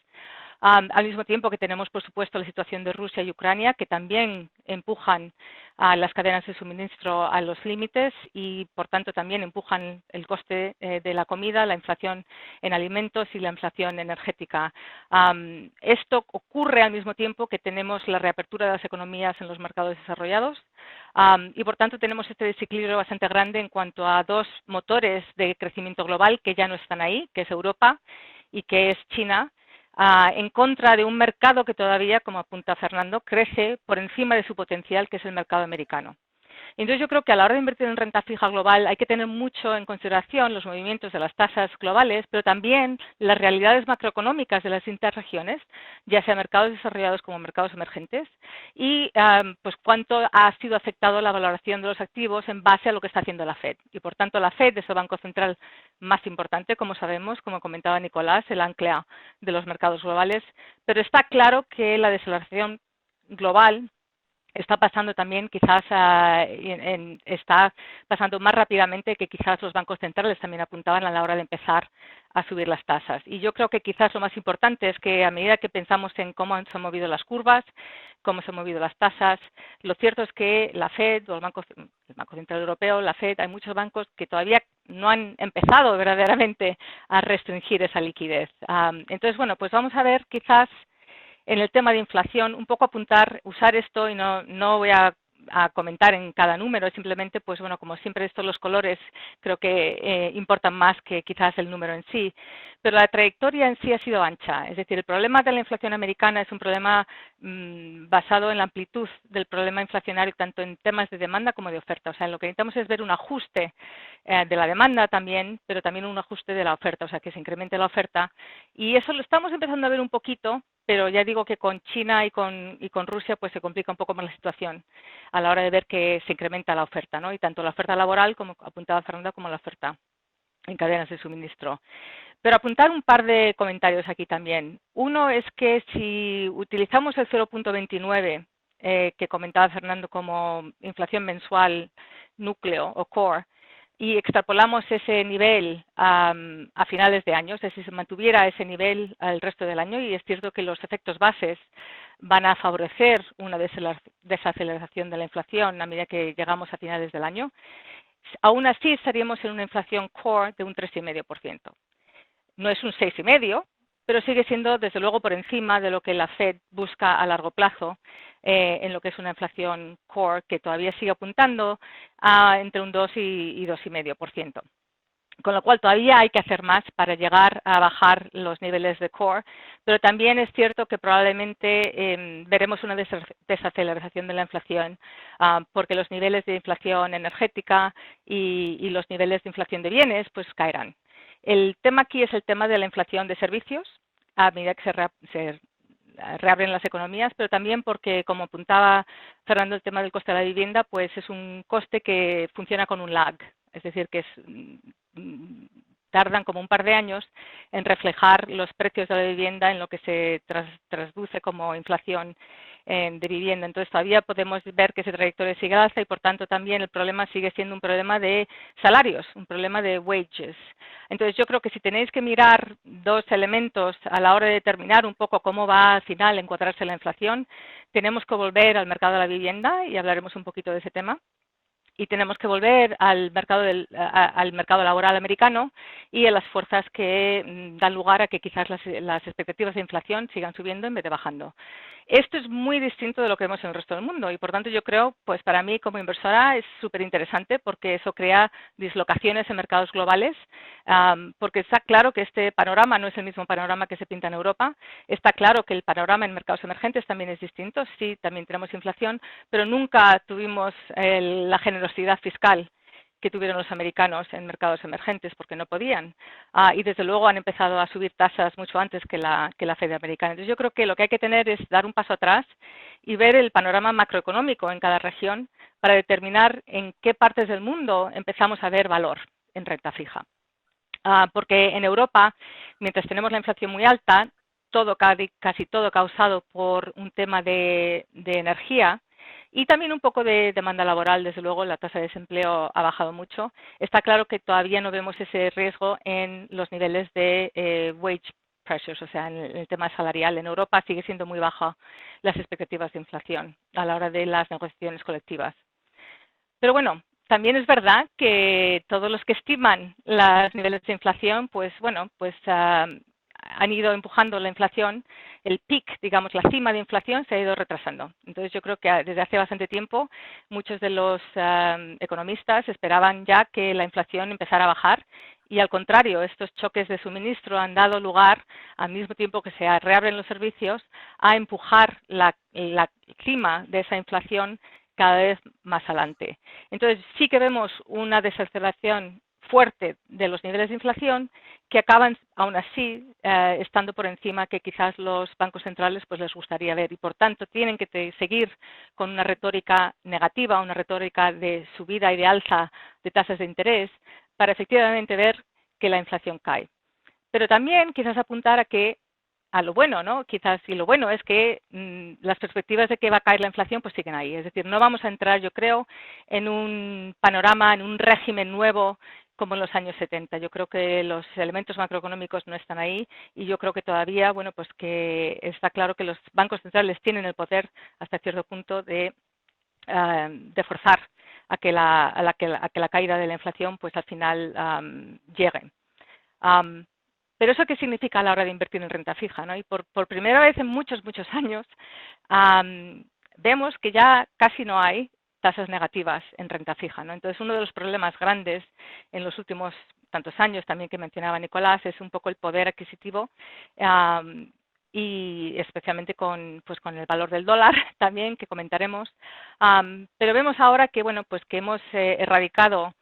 Al mismo tiempo que tenemos, por supuesto, la situación de Rusia y Ucrania, que también empujan a las cadenas de suministro a los límites y, por tanto, también empujan el coste de la comida, la inflación en alimentos y la inflación energética. Esto ocurre al mismo tiempo que tenemos la reapertura de las economías en los mercados desarrollados y, por tanto, tenemos este desequilibrio bastante grande en cuanto a dos motores de crecimiento global que ya no están ahí, que es Europa y que es China, en contra de un mercado que todavía, como apunta Fernando, crece por encima de su potencial, que es el mercado americano. Entonces yo creo que a la hora de invertir en renta fija global hay que tener mucho en consideración los movimientos de las tasas globales, pero también las realidades macroeconómicas de las distintas regiones, ya sea mercados desarrollados como mercados emergentes, y pues cuánto ha sido afectado la valoración de los activos en base a lo que está haciendo la FED. Y por tanto la FED es el banco central más importante, como sabemos, como comentaba Nicolás, el ancla de los mercados globales, pero está claro que la desaceleración global está pasando también quizás, está pasando más rápidamente que quizás los bancos centrales también apuntaban a la hora de empezar a subir las tasas. Y yo creo que quizás lo más importante es que a medida que pensamos en cómo se han movido las curvas, cómo se han movido las tasas, lo cierto es que la FED o el Banco Central Europeo, la FED, hay muchos bancos que todavía no han empezado verdaderamente a restringir esa liquidez. Entonces, bueno, pues vamos a ver quizás en el tema de inflación, un poco usar esto y no voy a comentar en cada número, simplemente, pues bueno, como siempre estos los colores creo que importan más que quizás el número en sí, pero la trayectoria en sí ha sido ancha, es decir, el problema de la inflación americana es un problema basado en la amplitud del problema inflacionario, tanto en temas de demanda como de oferta, o sea, lo que necesitamos es ver un ajuste de la demanda también, pero también un ajuste de la oferta, o sea, que se incremente la oferta, y eso lo estamos empezando a ver un poquito, pero ya digo que con China y con Rusia pues se complica un poco más la situación a la hora de ver que se incrementa la oferta, ¿no? Y tanto la oferta laboral, como apuntaba Fernanda, como la oferta en cadenas de suministro. Pero apuntar un par de comentarios aquí también. Uno es que si utilizamos el 0.29 que comentaba Fernando como inflación mensual núcleo o core, y extrapolamos ese nivel a finales de año, es decir, si se mantuviera ese nivel el resto del año, y es cierto que los efectos bases van a favorecer una desaceleración de la inflación a medida que llegamos a finales del año, aún así estaríamos en una inflación core de un 3,5%. No es un 6,5%, pero sigue siendo, desde luego, por encima de lo que la FED busca a largo plazo en lo que es una inflación core que todavía sigue apuntando a entre un 2 y 2,5%. con lo cual todavía hay que hacer más para llegar a bajar los niveles de core, pero también es cierto que probablemente veremos una desaceleración de la inflación porque los niveles de inflación energética y los niveles de inflación de bienes pues caerán. El tema aquí es el tema de la inflación de servicios a medida que se reabren las economías, pero también porque, como apuntaba Fernando, el tema del coste de la vivienda, pues es un coste que funciona con un lag, es decir, que tardan como un par de años en reflejar los precios de la vivienda en lo que se traduce como inflación de vivienda. Entonces todavía podemos ver que ese trayectoria sigue al alza y por tanto también el problema sigue siendo un problema de salarios, un problema de wages. Entonces yo creo que si tenéis que mirar dos elementos a la hora de determinar un poco cómo va al final encuadrarse la inflación, tenemos que volver al mercado de la vivienda y hablaremos un poquito de ese tema. Y tenemos que volver al mercado laboral americano y a las fuerzas que dan lugar a que quizás las expectativas de inflación sigan subiendo en vez de bajando. Esto es muy distinto de lo que vemos en el resto del mundo y, por tanto, yo creo, pues para mí como inversora es súper interesante porque eso crea dislocaciones en mercados globales, porque está claro que este panorama no es el mismo panorama que se pinta en Europa. Está claro que el panorama en mercados emergentes también es distinto. Sí, también tenemos inflación, pero nunca tuvimos la generosidad fiscal que tuvieron los americanos en mercados emergentes porque no podían. Y desde luego han empezado a subir tasas mucho antes que la Fed americana. Entonces yo creo que lo que hay que tener es dar un paso atrás y ver el panorama macroeconómico en cada región para determinar en qué partes del mundo empezamos a ver valor en renta fija. Porque en Europa, mientras tenemos la inflación muy alta, casi todo causado por un tema de energía, y también un poco de demanda laboral, desde luego la tasa de desempleo ha bajado mucho. Está claro que todavía no vemos ese riesgo en los niveles de wage pressures, o sea, en el tema salarial. En Europa sigue siendo muy baja las expectativas de inflación a la hora de las negociaciones colectivas. Pero bueno, también es verdad que todos los que estiman los niveles de inflación, pues bueno, pues han ido empujando la inflación, el peak, digamos, la cima de inflación se ha ido retrasando. Entonces yo creo que desde hace bastante tiempo muchos de los economistas esperaban ya que la inflación empezara a bajar y al contrario, estos choques de suministro han dado lugar, al mismo tiempo que se reabren los servicios, a empujar la cima de esa inflación cada vez más adelante. Entonces sí que vemos una desaceleración fuerte de los niveles de inflación que acaban aún así estando por encima que quizás los bancos centrales pues les gustaría ver y por tanto tienen que seguir con una retórica negativa, una retórica de subida y de alza de tasas de interés para efectivamente ver que la inflación cae. Pero también quizás apuntar a lo bueno, ¿no? Quizás, y lo bueno es que las perspectivas de que va a caer la inflación pues siguen ahí. Es decir, no vamos a entrar, yo creo, en un panorama, en un régimen nuevo como en los años 70. Yo creo que los elementos macroeconómicos no están ahí y yo creo que todavía, bueno, pues que está claro que los bancos centrales tienen el poder hasta cierto punto de forzar a que la caída de la inflación pues al final llegue. Pero ¿eso qué significa a la hora de invertir en renta fija, ¿no? Y por primera vez en muchos años vemos que ya casi no hay tasas negativas en renta fija, ¿no? Entonces, uno de los problemas grandes en los últimos tantos años, también que mencionaba Nicolás, es un poco el poder adquisitivo y especialmente con el valor del dólar también, que comentaremos. Pero vemos ahora que, bueno, pues que hemos erradicado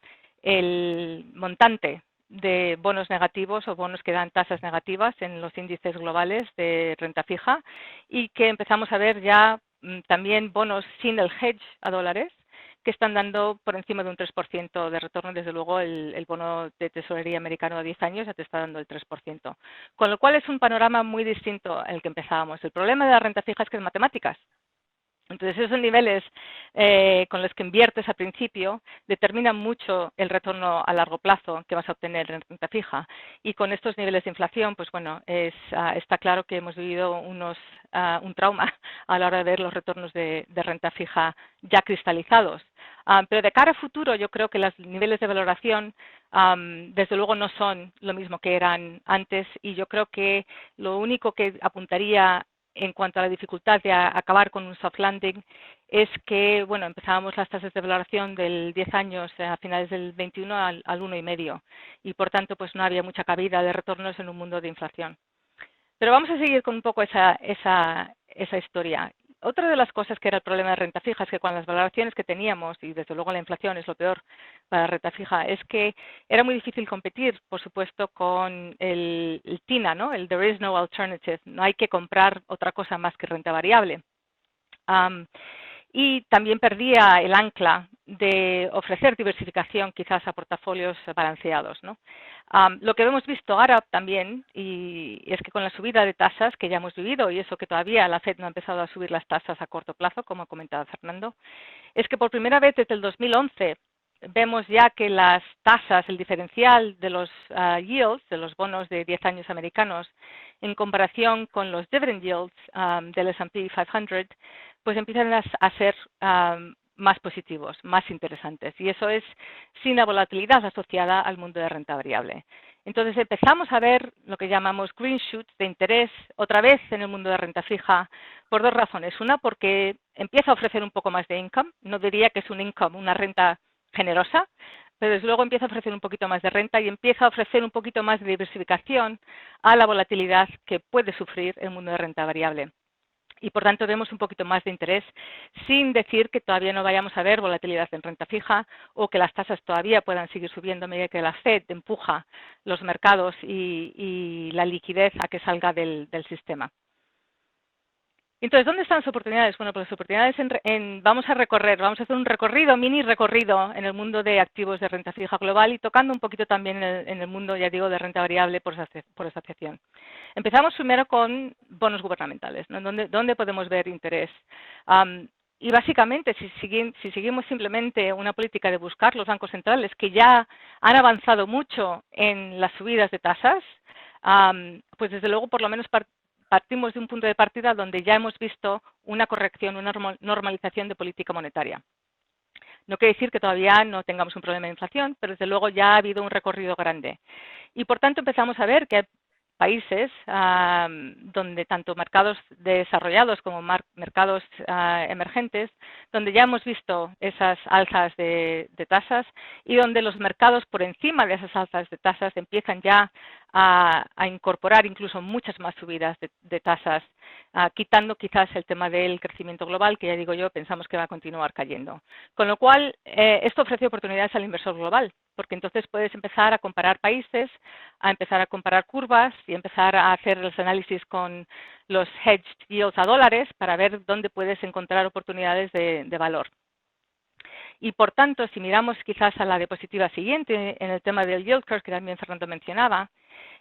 el montante de bonos negativos o bonos que dan tasas negativas en los índices globales de renta fija y que empezamos a ver ya también bonos sin el hedge a dólares que están dando por encima de un 3% de retorno. Desde luego el bono de tesorería americano a 10 años ya te está dando el 3%. Con lo cual es un panorama muy distinto al que empezábamos. El problema de la renta fija es que es matemáticas. Entonces, esos niveles con los que inviertes al principio determinan mucho el retorno a largo plazo que vas a obtener en renta fija. Y con estos niveles de inflación, pues bueno, está claro que hemos vivido un trauma a la hora de ver los retornos de renta fija ya cristalizados. Pero de cara a futuro, yo creo que los niveles de valoración, desde luego, no son lo mismo que eran antes. Y yo creo que lo único que apuntaría en cuanto a la dificultad de acabar con un soft landing es que, bueno, empezábamos las tasas de valoración del 10 años a finales del 21 al 1,5 y por tanto pues no había mucha cabida de retornos en un mundo de inflación. Pero vamos a seguir con un poco esa historia. Otra de las cosas que era el problema de renta fija es que con las valoraciones que teníamos, y desde luego la inflación es lo peor para la renta fija, es que era muy difícil competir, por supuesto, con el TINA, ¿no? El There is no alternative. No hay que comprar otra cosa más que renta variable. Y también perdía el ancla de ofrecer diversificación quizás a portafolios balanceados, ¿no? Lo que hemos visto ahora también, y es que con la subida de tasas que ya hemos vivido, y eso que todavía la FED no ha empezado a subir las tasas a corto plazo, como comentaba Fernando, es que por primera vez desde el 2011 vemos ya que las tasas, el diferencial de los yields, de los bonos de 10 años americanos, en comparación con los dividend yields del S&P 500, pues empiezan a ser más positivos, más interesantes. Y eso es sin la volatilidad asociada al mundo de renta variable. Entonces empezamos a ver lo que llamamos green shoots de interés otra vez en el mundo de renta fija por dos razones. Una, porque empieza a ofrecer un poco más de income. No diría que es un income, una renta generosa, pero desde luego empieza a ofrecer un poquito más de renta y empieza a ofrecer un poquito más de diversificación a la volatilidad que puede sufrir el mundo de renta variable. Y por tanto vemos un poquito más de interés, sin decir que todavía no vayamos a ver volatilidad en renta fija o que las tasas todavía puedan seguir subiendo a medida que la FED empuja los mercados y la liquidez a que salga del sistema. Entonces, ¿dónde están las oportunidades? Bueno, pues las oportunidades vamos a hacer un recorrido, mini recorrido en el mundo de activos de renta fija global y tocando un poquito también en el mundo, ya digo, de renta variable por asociación. Empezamos primero con bonos gubernamentales, ¿no? ¿Dónde podemos ver interés? Y básicamente, si seguimos simplemente una política de buscar los bancos centrales que ya han avanzado mucho en las subidas de tasas, pues desde luego por lo menos partimos de un punto de partida donde ya hemos visto una corrección, una normalización de política monetaria. No quiere decir que todavía no tengamos un problema de inflación, pero desde luego ya ha habido un recorrido grande. Y por tanto empezamos a ver que hay países donde tanto mercados desarrollados como mercados emergentes, donde ya hemos visto esas alzas de tasas y donde los mercados por encima de esas alzas de tasas empiezan ya a incorporar incluso muchas más subidas de tasas, quitando quizás el tema del crecimiento global, que ya digo yo, pensamos que va a continuar cayendo. Con lo cual, esto ofrece oportunidades al inversor global, porque entonces puedes empezar a comparar países, a empezar a comparar curvas y empezar a hacer los análisis con los hedged yields a dólares para ver dónde puedes encontrar oportunidades de valor. Y por tanto, si miramos quizás a la diapositiva siguiente, en el tema del yield curve que también Fernando mencionaba,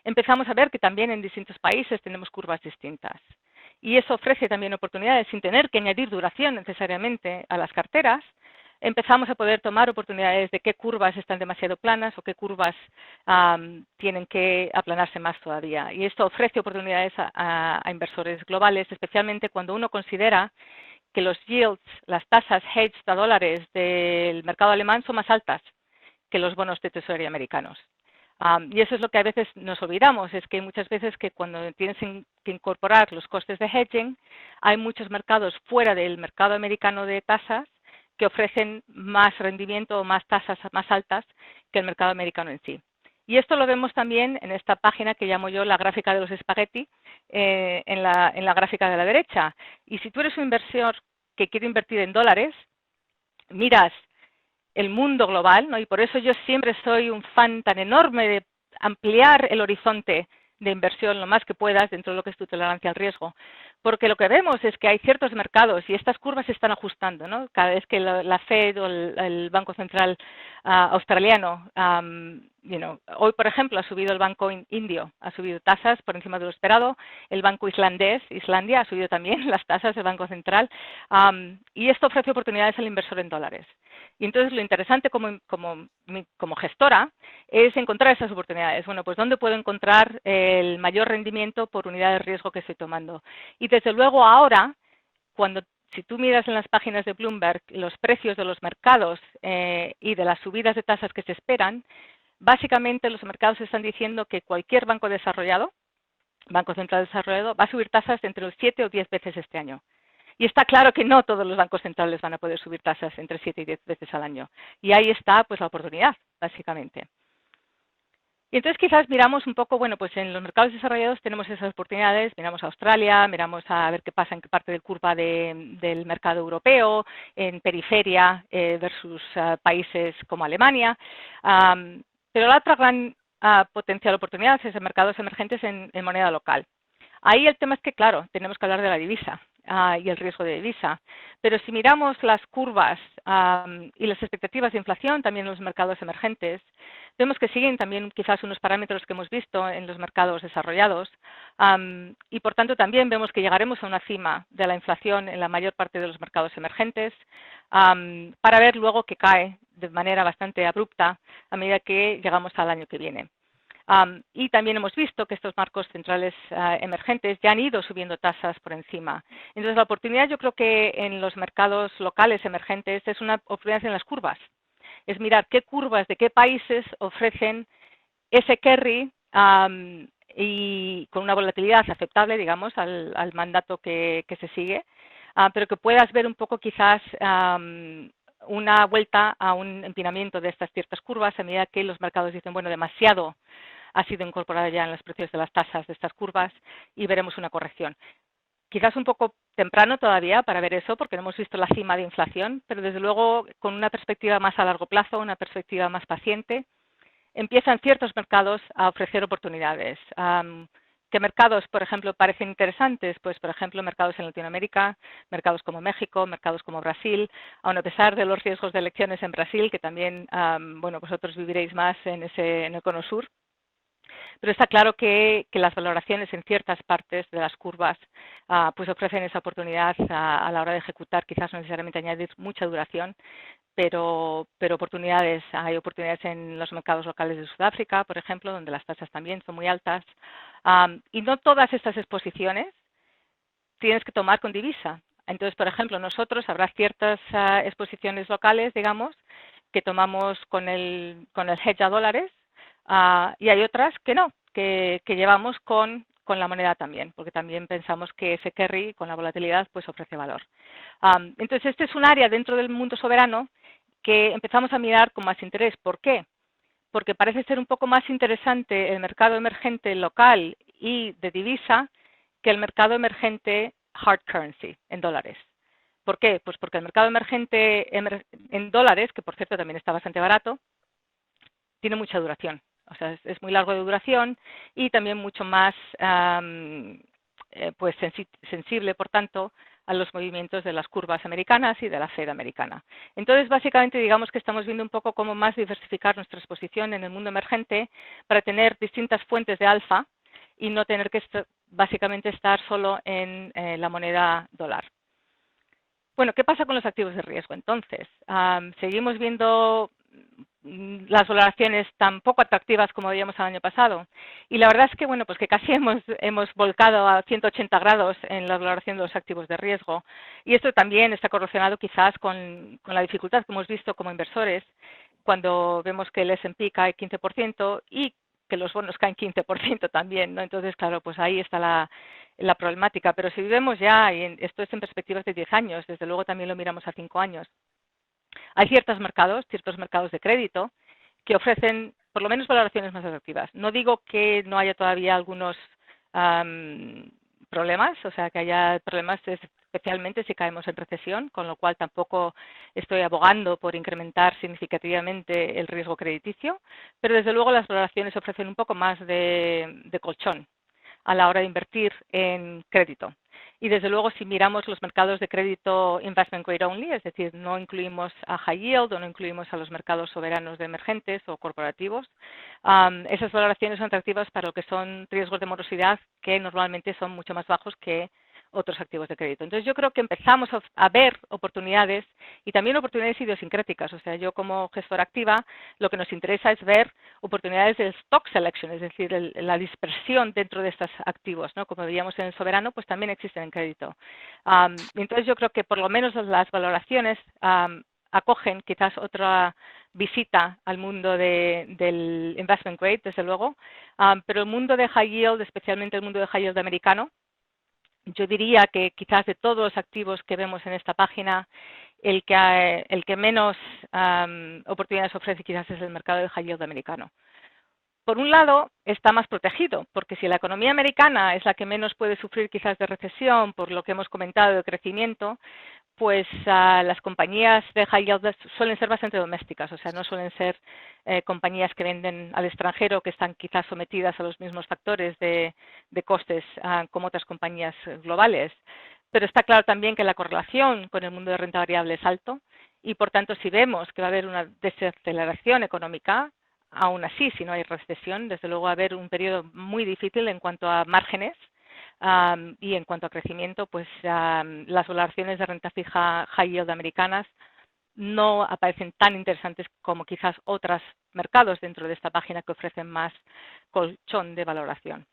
empezamos a ver que también en distintos países tenemos curvas distintas. Y eso ofrece también oportunidades sin tener que añadir duración necesariamente a las carteras. Empezamos a poder tomar oportunidades de qué curvas están demasiado planas o qué curvas tienen que aplanarse más todavía. Y esto ofrece oportunidades a inversores globales, especialmente cuando uno considera que los yields, las tasas hedged a dólares del mercado alemán son más altas que los bonos de tesorería americanos. Y eso es lo que a veces nos olvidamos, es que muchas veces que cuando tienes que incorporar los costes de hedging, hay muchos mercados fuera del mercado americano de tasas que ofrecen más rendimiento o más tasas más altas que el mercado americano en sí. Y esto lo vemos también en esta página que llamo yo la gráfica de los espagueti, en la gráfica de la derecha. Y si tú eres un inversor que quiere invertir en dólares, miras el mundo global, ¿no? Y por eso yo siempre soy un fan tan enorme de ampliar el horizonte de inversión lo más que puedas dentro de lo que es tu tolerancia al riesgo. Porque lo que vemos es que hay ciertos mercados y estas curvas se están ajustando, ¿no? Cada vez que la FED o el Banco Central australiano, hoy por ejemplo ha subido el Banco Indio, ha subido tasas por encima de lo esperado, el Banco Islandia, ha subido también las tasas del Banco Central, y esto ofrece oportunidades al inversor en dólares. Y entonces lo interesante como gestora es encontrar esas oportunidades. Bueno, pues ¿dónde puedo encontrar el mayor rendimiento por unidad de riesgo que estoy tomando? Y desde luego ahora, si tú miras en las páginas de Bloomberg los precios de los mercados y de las subidas de tasas que se esperan, básicamente los mercados están diciendo que cualquier banco desarrollado Banco Central Desarrollado, va a subir tasas entre los 7 o 10 veces este año. Y está claro que no todos los bancos centrales van a poder subir tasas entre 7 y 10 veces al año. Y ahí está pues la oportunidad, básicamente. Y entonces quizás miramos un poco, bueno, pues en los mercados desarrollados tenemos esas oportunidades, miramos a Australia, miramos a ver qué pasa en qué parte del curva del mercado europeo, en periferia versus países como Alemania. Pero la otra gran potencial oportunidad es en mercados emergentes en moneda local. Ahí el tema es que, claro, tenemos que hablar de la divisa y el riesgo de divisa. Pero si miramos las curvas y las expectativas de inflación también en los mercados emergentes, vemos que siguen también quizás unos parámetros que hemos visto en los mercados desarrollados y, por tanto, también vemos que llegaremos a una cima de la inflación en la mayor parte de los mercados emergentes para ver luego que cae de manera bastante abrupta a medida que llegamos al año que viene. Y también hemos visto que estos bancos centrales emergentes ya han ido subiendo tasas por encima. Entonces, la oportunidad yo creo que en los mercados locales emergentes es una oportunidad en las curvas. Es mirar qué curvas de qué países ofrecen ese carry y con una volatilidad aceptable, digamos, al mandato que se sigue, pero que puedas ver un poco quizás una vuelta a un empinamiento de estas ciertas curvas a medida que los mercados dicen, bueno, demasiado ha sido incorporada ya en los precios de las tasas de estas curvas y veremos una corrección. Quizás un poco temprano todavía para ver eso, porque no hemos visto la cima de inflación, pero desde luego con una perspectiva más a largo plazo, una perspectiva más paciente, empiezan ciertos mercados a ofrecer oportunidades. ¿Qué mercados, por ejemplo, parecen interesantes? Pues, por ejemplo, mercados en Latinoamérica, mercados como México, mercados como Brasil, aun a pesar de los riesgos de elecciones en Brasil, que también, bueno, vosotros viviréis más en el Cono Sur. Pero está claro que las valoraciones en ciertas partes de las curvas pues ofrecen esa oportunidad a la hora de ejecutar, quizás no necesariamente añadir mucha duración, pero oportunidades. Hay oportunidades en los mercados locales de Sudáfrica, por ejemplo, donde las tasas también son muy altas. Y no todas estas exposiciones tienes que tomar con divisa. Entonces, por ejemplo, nosotros habrá ciertas exposiciones locales, digamos, que tomamos con el hedge a dólares, y hay otras que no, que llevamos con la moneda también, porque también pensamos que ese carry con la volatilidad pues ofrece valor. Entonces, este es un área dentro del mundo soberano que empezamos a mirar con más interés. ¿Por qué? Porque parece ser un poco más interesante el mercado emergente local y de divisa que el mercado emergente hard currency, en dólares. ¿Por qué? Pues porque el mercado emergente en dólares, que por cierto también está bastante barato, tiene mucha duración. O sea, es muy largo de duración y también mucho más pues sensible, por tanto, a los movimientos de las curvas americanas y de la Fed americana. Entonces, básicamente, digamos que estamos viendo un poco cómo más diversificar nuestra exposición en el mundo emergente para tener distintas fuentes de alfa y no tener que básicamente estar solo en la moneda dólar. Bueno, ¿qué pasa con los activos de riesgo? Entonces, seguimos viendo las valoraciones tan poco atractivas como veíamos el año pasado. Y la verdad es que, bueno, pues que casi hemos volcado a 180 grados en la valoración de los activos de riesgo. Y esto también está correlacionado quizás con la dificultad que hemos visto como inversores cuando vemos que el S&P cae 15% y que los bonos caen 15% también, ¿no? Entonces, claro, pues ahí está la problemática. Pero si vemos ya, y esto es en perspectivas de 10 años, desde luego también lo miramos a 5 años, hay ciertos mercados de crédito, que ofrecen por lo menos valoraciones más atractivas. No digo que no haya todavía algunos problemas, o sea, que haya problemas especialmente si caemos en recesión, con lo cual tampoco estoy abogando por incrementar significativamente el riesgo crediticio, pero desde luego las valoraciones ofrecen un poco más de colchón a la hora de invertir en crédito. Y desde luego, si miramos los mercados de crédito investment grade only, es decir, no incluimos a high yield o no incluimos a los mercados soberanos de emergentes o corporativos, esas valoraciones son atractivas para lo que son riesgos de morosidad que normalmente son mucho más bajos que otros activos de crédito. Entonces, yo creo que empezamos a ver oportunidades y también oportunidades idiosincráticas. O sea, yo como gestora activa, lo que nos interesa es ver oportunidades de stock selection, es decir, la dispersión dentro de estos activos, ¿no? Como veíamos en el soberano, pues también existen en crédito. Entonces, yo creo que por lo menos las valoraciones acogen quizás otra visita al mundo del investment grade, desde luego, pero el mundo de high yield, especialmente el mundo de high yield americano, yo diría que quizás de todos los activos que vemos en esta página, el que menos oportunidades ofrece quizás es el mercado de high yield americano. Por un lado, está más protegido, porque si la economía americana es la que menos puede sufrir quizás de recesión, por lo que hemos comentado de crecimiento, pues las compañías de high yield suelen ser bastante domésticas, o sea, no suelen ser compañías que venden al extranjero, que están quizás sometidas a los mismos factores de costes como otras compañías globales. Pero está claro también que la correlación con el mundo de renta variable es alto y, por tanto, si vemos que va a haber una desaceleración económica, aún así, si no hay recesión, desde luego va a haber un periodo muy difícil en cuanto a márgenes y en cuanto a crecimiento, pues las valoraciones de renta fija high yield americanas no aparecen tan interesantes como quizás otros mercados dentro de esta página que ofrecen más colchón de valoración.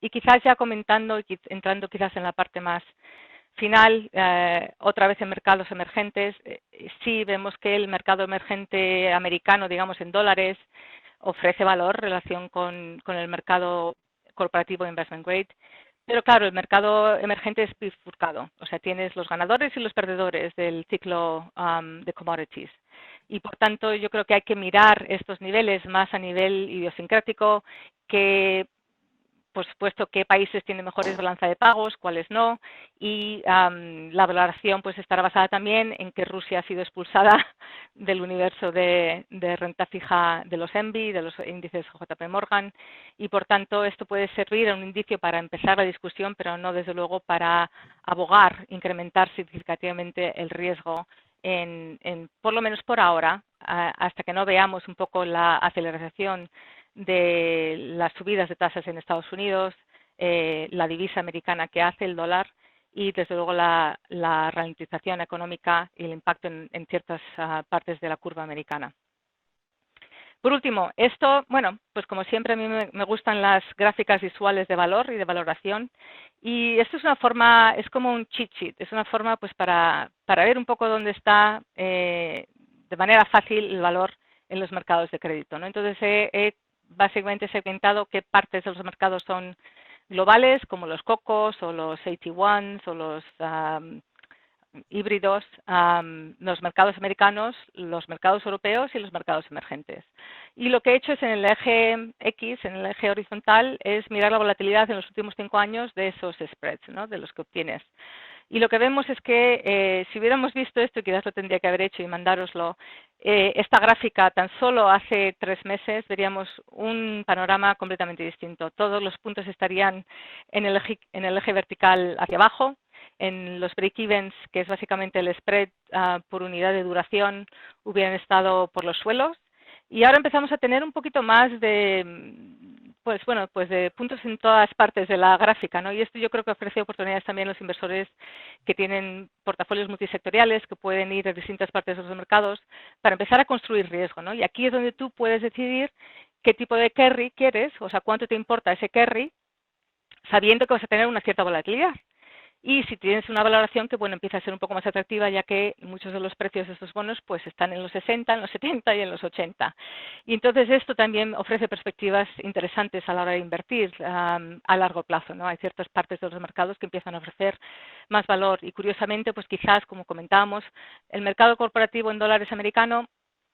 Y quizás ya comentando, entrando quizás en la parte más final, otra vez en mercados emergentes, sí vemos que el mercado emergente americano, digamos en dólares, ofrece valor en relación con el mercado corporativo investment grade. Pero claro, el mercado emergente es bifurcado, o sea, tienes los ganadores y los perdedores del ciclo de commodities. Y por tanto, yo creo que hay que mirar estos niveles más a nivel idiosincrático, que por supuesto, qué países tienen mejores balanza de pagos, cuáles no, y la valoración pues estará basada también en que Rusia ha sido expulsada del universo de renta fija de los ENBI, de los índices JP Morgan, y por tanto esto puede servir a un indicio para empezar la discusión, pero no desde luego para abogar, incrementar significativamente el riesgo por lo menos por ahora, hasta que no veamos un poco la aceleración de las subidas de tasas en Estados Unidos, la divisa americana que hace el dólar y desde luego la ralentización económica y el impacto en ciertas partes de la curva americana. Por último, esto, bueno, pues como siempre a mí me gustan las gráficas visuales de valor y de valoración, y esto es una forma, es como un cheat sheet, es una forma pues para ver un poco dónde está de manera fácil el valor en los mercados de crédito, ¿no? Entonces he básicamente segmentado qué partes de los mercados son globales, como los COCOs o los AT1s o los híbridos, los mercados americanos, los mercados europeos y los mercados emergentes. Y lo que he hecho es en el eje X, en el eje horizontal, es mirar la volatilidad en los últimos 5 años de esos spreads, ¿no? De los que obtienes. Y lo que vemos es que si hubiéramos visto esto, y quizás lo tendría que haber hecho y mandároslo, esta gráfica tan solo hace 3 meses, veríamos un panorama completamente distinto. Todos los puntos estarían en el eje vertical hacia abajo, en los break-evens, que es básicamente el spread por unidad de duración, hubieran estado por los suelos. Y ahora empezamos a tener un poquito más de, pues de puntos en todas partes de la gráfica, ¿no? Y esto yo creo que ofrece oportunidades también a los inversores que tienen portafolios multisectoriales, que pueden ir a distintas partes de los mercados, para empezar a construir riesgo, ¿no? Y aquí es donde tú puedes decidir qué tipo de carry quieres, o sea, cuánto te importa ese carry, sabiendo que vas a tener una cierta volatilidad. Y si tienes una valoración que, bueno, empieza a ser un poco más atractiva, ya que muchos de los precios de estos bonos pues están en los 60, en los 70 y en los 80. Y entonces esto también ofrece perspectivas interesantes a la hora de invertir a largo plazo, ¿no? Hay ciertas partes de los mercados que empiezan a ofrecer más valor y, curiosamente, pues quizás, como comentábamos, el mercado corporativo en dólares americano,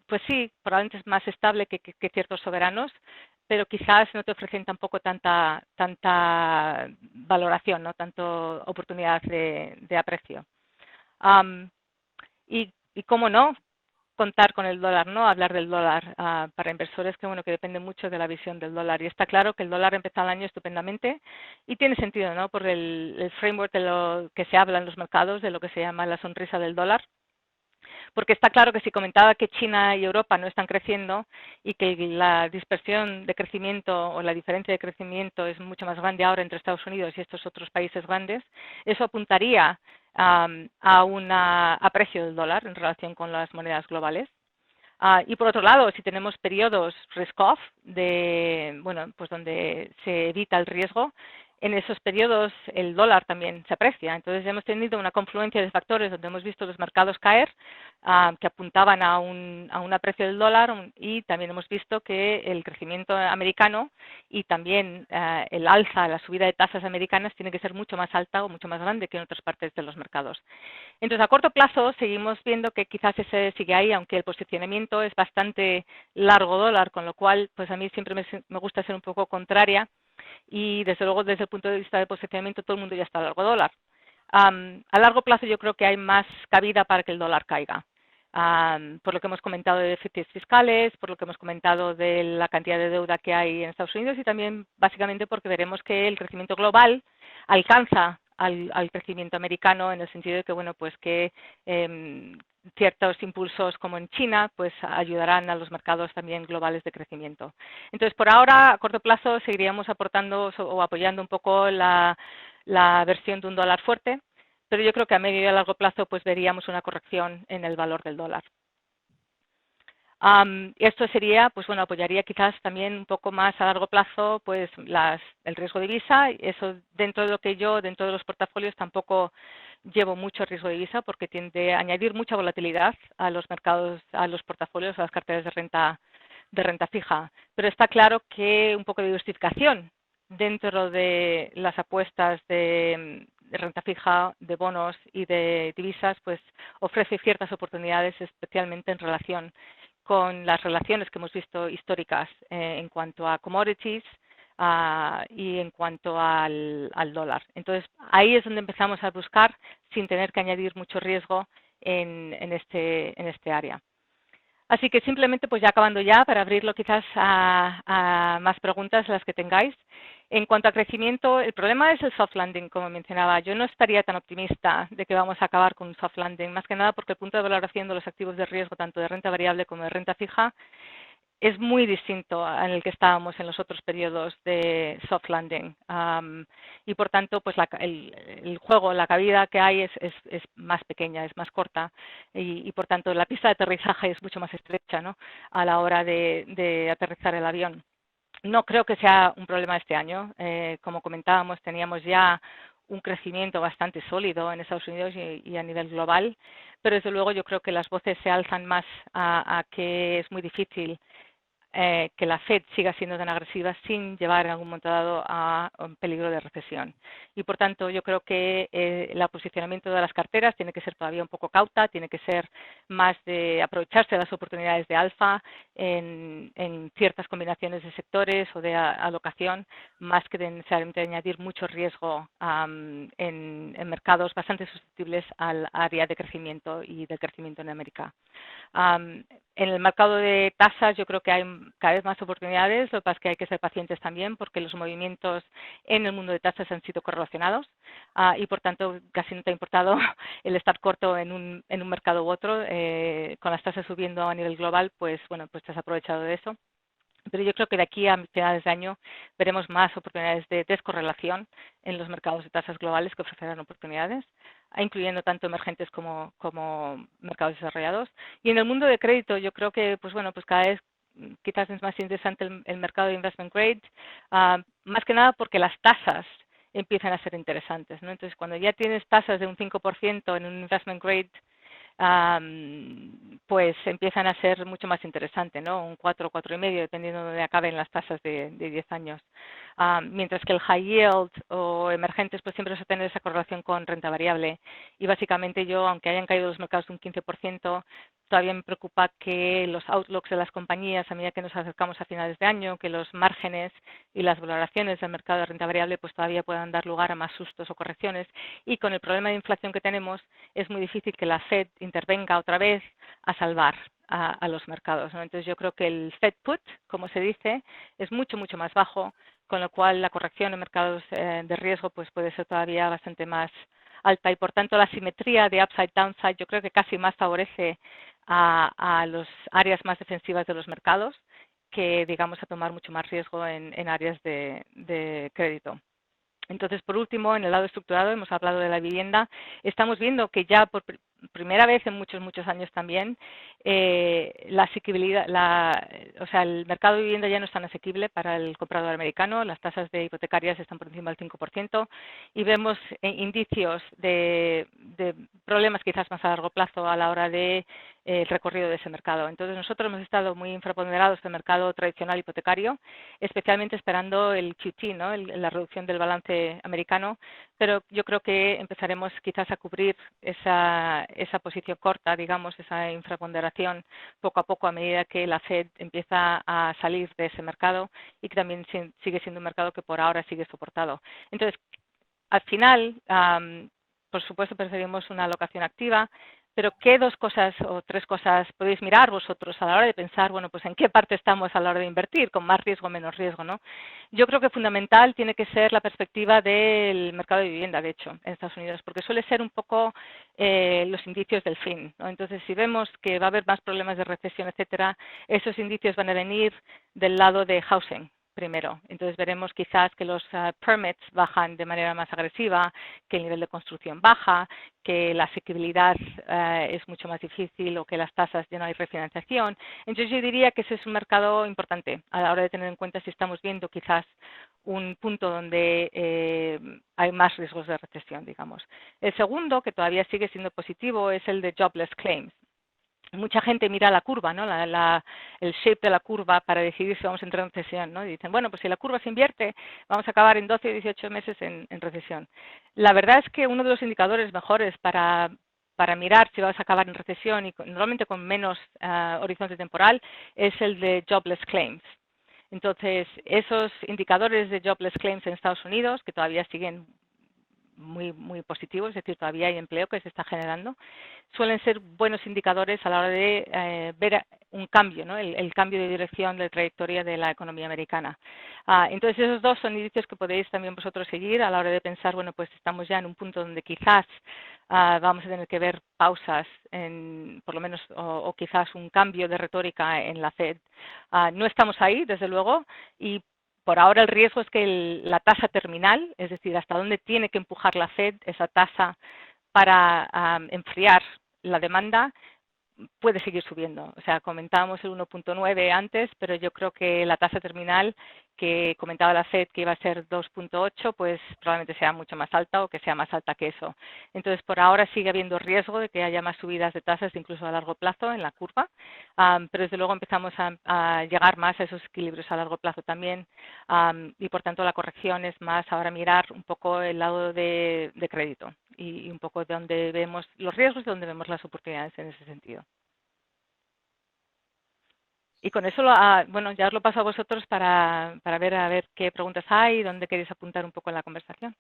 pues sí, probablemente es más estable que ciertos soberanos, pero quizás no te ofrecen tampoco tanta valoración, no tanto oportunidad de aprecio. Y cómo no contar con el dólar, ¿no? Hablar del dólar para inversores que, bueno, que depende mucho de la visión del dólar. Y está claro que el dólar empezó el año estupendamente y tiene sentido, ¿no? Por el framework de lo que se habla en los mercados, de lo que se llama la sonrisa del dólar. Porque está claro que si comentaba que China y Europa no están creciendo y que la dispersión de crecimiento o la diferencia de crecimiento es mucho más grande ahora entre Estados Unidos y estos otros países grandes, eso apuntaría a un aprecio del dólar en relación con las monedas globales. Y por otro lado, si tenemos periodos risk-off, pues donde se evita el riesgo, en esos periodos el dólar también se aprecia. Entonces hemos tenido una confluencia de factores donde hemos visto los mercados caer, que apuntaban a un aprecio del dólar, y también hemos visto que el crecimiento americano y también el alza, la subida de tasas americanas tiene que ser mucho más alta o mucho más grande que en otras partes de los mercados. Entonces, a corto plazo seguimos viendo que quizás ese sigue ahí, aunque el posicionamiento es bastante largo dólar, con lo cual pues a mí siempre me gusta ser un poco contraria, y desde luego desde el punto de vista de posicionamiento todo el mundo ya está a largo dólar. A largo plazo yo creo que hay más cabida para que el dólar caiga. Por lo que hemos comentado de déficits fiscales, por lo que hemos comentado de la cantidad de deuda que hay en Estados Unidos, y también básicamente porque veremos que el crecimiento global alcanza al crecimiento americano, en el sentido de que, bueno, pues que ciertos impulsos como en China pues ayudarán a los mercados también globales de crecimiento. Entonces, por ahora, a corto plazo, seguiríamos aportando o apoyando un poco la versión de un dólar fuerte, pero yo creo que a medio y a largo plazo pues veríamos una corrección en el valor del dólar. Esto sería, pues bueno, apoyaría quizás también un poco más a largo plazo pues el riesgo de divisa. Eso dentro de lo que yo, dentro de los portafolios, tampoco llevo mucho riesgo de divisa porque tiende a añadir mucha volatilidad a los mercados, a los portafolios, a las carteras de renta fija. Pero está claro que un poco de diversificación dentro de las apuestas de renta fija, de bonos y de divisas, pues ofrece ciertas oportunidades, especialmente en relación con las relaciones que hemos visto históricas en cuanto a commodities y en cuanto al dólar. Entonces, ahí es donde empezamos a buscar sin tener que añadir mucho riesgo en este área. Así que simplemente, pues ya acabando ya, para abrirlo quizás a más preguntas, las que tengáis. En cuanto a crecimiento, el problema es el soft landing, como mencionaba. Yo no estaría tan optimista de que vamos a acabar con un soft landing, más que nada porque el punto de valoración de los activos de riesgo, tanto de renta variable como de renta fija, es muy distinto en el que estábamos en los otros periodos de soft landing. Y por tanto, pues el juego, la cabida que hay es más pequeña, es más corta, y por tanto la pista de aterrizaje es mucho más estrecha, ¿no?, a la hora de aterrizar el avión. No creo que sea un problema este año. Como comentábamos, teníamos ya un crecimiento bastante sólido en Estados Unidos y a nivel global, pero desde luego yo creo que las voces se alzan más a que es muy difícil que la Fed siga siendo tan agresiva sin llevar en algún momento dado a un peligro de recesión. Y por tanto, yo creo que el posicionamiento de las carteras tiene que ser todavía un poco cauta, tiene que ser más de aprovecharse de las oportunidades de alfa en ciertas combinaciones de sectores o de alocación, más que de necesariamente añadir mucho riesgo en mercados bastante susceptibles al área de crecimiento y del crecimiento en América. En el mercado de tasas yo creo que hay cada vez más oportunidades, lo que pasa es que hay que ser pacientes también porque los movimientos en el mundo de tasas han sido correlacionados y por tanto casi no te ha importado el estar corto en un mercado u otro. Con las tasas subiendo a nivel global, pues bueno, pues te has aprovechado de eso. Pero yo creo que de aquí a finales de año veremos más oportunidades de descorrelación en los mercados de tasas globales que ofrecerán oportunidades, incluyendo tanto emergentes como mercados desarrollados. Y en el mundo de crédito yo creo que pues bueno, pues cada vez quizás es más interesante el mercado de investment grade, más que nada porque las tasas empiezan a ser interesantes, ¿no? Entonces, cuando ya tienes tasas de un 5% en un investment grade, pues empiezan a ser mucho más interesantes, ¿no? Un 4, 4,5, dependiendo de donde acaben las tasas de 10 años. Mientras que el high yield o emergentes, pues siempre vas a tener esa correlación con renta variable. Y básicamente yo, aunque hayan caído los mercados un 15%, todavía me preocupa que los outlooks de las compañías, a medida que nos acercamos a finales de año, que los márgenes y las valoraciones del mercado de renta variable pues todavía puedan dar lugar a más sustos o correcciones. Y con el problema de inflación que tenemos, es muy difícil que la Fed intervenga otra vez a salvar a los mercados, ¿no? Entonces yo creo que el Fed put, como se dice, es mucho, mucho más bajo, con lo cual la corrección en mercados de riesgo pues puede ser todavía bastante más alta y por tanto la simetría de upside-downside yo creo que casi más favorece a las áreas más defensivas de los mercados que, digamos, a tomar mucho más riesgo en áreas de crédito. Entonces, por último, en el lado estructurado, hemos hablado de la vivienda. Estamos viendo que ya primera vez en muchos años también, la asequibilidad, o sea, el mercado de vivienda ya no es tan asequible para el comprador americano, las tasas de hipotecarias están por encima del 5% y vemos indicios de problemas quizás más a largo plazo a la hora de el recorrido de ese mercado. Entonces nosotros hemos estado muy infraponderados en el mercado tradicional hipotecario, especialmente esperando el QT, ¿no? La reducción del balance americano, pero yo creo que empezaremos quizás a cubrir esa posición corta, digamos, esa infraponderación poco a poco a medida que la Fed empieza a salir de ese mercado y que también sigue siendo un mercado que por ahora sigue soportado. Entonces, al final, por supuesto, preferimos una alocación activa, pero ¿qué dos cosas o tres cosas podéis mirar vosotros a la hora de pensar, bueno, pues en qué parte estamos a la hora de invertir, con más riesgo o menos riesgo, ¿no? Yo creo que fundamental tiene que ser la perspectiva del mercado de vivienda, de hecho, en Estados Unidos, porque suele ser un poco los indicios del fin, ¿no? Entonces, si vemos que va a haber más problemas de recesión, etcétera, esos indicios van a venir del lado de housing primero. Entonces veremos quizás que los permits bajan de manera más agresiva, que el nivel de construcción baja, que la asequibilidad es mucho más difícil o que las tasas ya no hay refinanciación. Entonces yo diría que ese es un mercado importante a la hora de tener en cuenta si estamos viendo quizás un punto donde hay más riesgos de recesión, digamos. El segundo, que todavía sigue siendo positivo, es el de jobless claims. Mucha gente mira la curva, ¿no? El shape de la curva para decidir si vamos a entrar en recesión, ¿no? Y dicen, bueno, pues si la curva se invierte, vamos a acabar en 12 o 18 meses en recesión. La verdad es que uno de los indicadores mejores para mirar si vas a acabar en recesión y normalmente con menos horizonte temporal es el de jobless claims. Entonces, esos indicadores de jobless claims en Estados Unidos, que todavía siguen muy positivos, es decir, todavía hay empleo que se está generando, suelen ser buenos indicadores a la hora de ver un cambio, ¿no? El cambio de dirección, de trayectoria de la economía americana. Entonces, esos dos son indicios que podéis también vosotros seguir a la hora de pensar, bueno, pues estamos ya en un punto donde quizás vamos a tener que ver pausas, por lo menos, o quizás un cambio de retórica en la Fed. No estamos ahí, desde luego, y por ahora el riesgo es que la tasa terminal, es decir, hasta dónde tiene que empujar la Fed esa tasa para enfriar la demanda, puede seguir subiendo. O sea, comentábamos el 1.9 antes, pero yo creo que la tasa terminal que comentaba la Fed que iba a ser 2.8, pues probablemente sea mucho más alta o que sea más alta que eso. Entonces, por ahora sigue habiendo riesgo de que haya más subidas de tasas, incluso a largo plazo en la curva, pero desde luego empezamos a llegar más a esos equilibrios a largo plazo también, y por tanto la corrección es más ahora mirar un poco el lado de crédito y un poco de dónde vemos los riesgos y dónde vemos las oportunidades en ese sentido. Y con eso, bueno, ya os lo paso a vosotros para ver a ver qué preguntas hay y dónde queréis apuntar un poco en la conversación.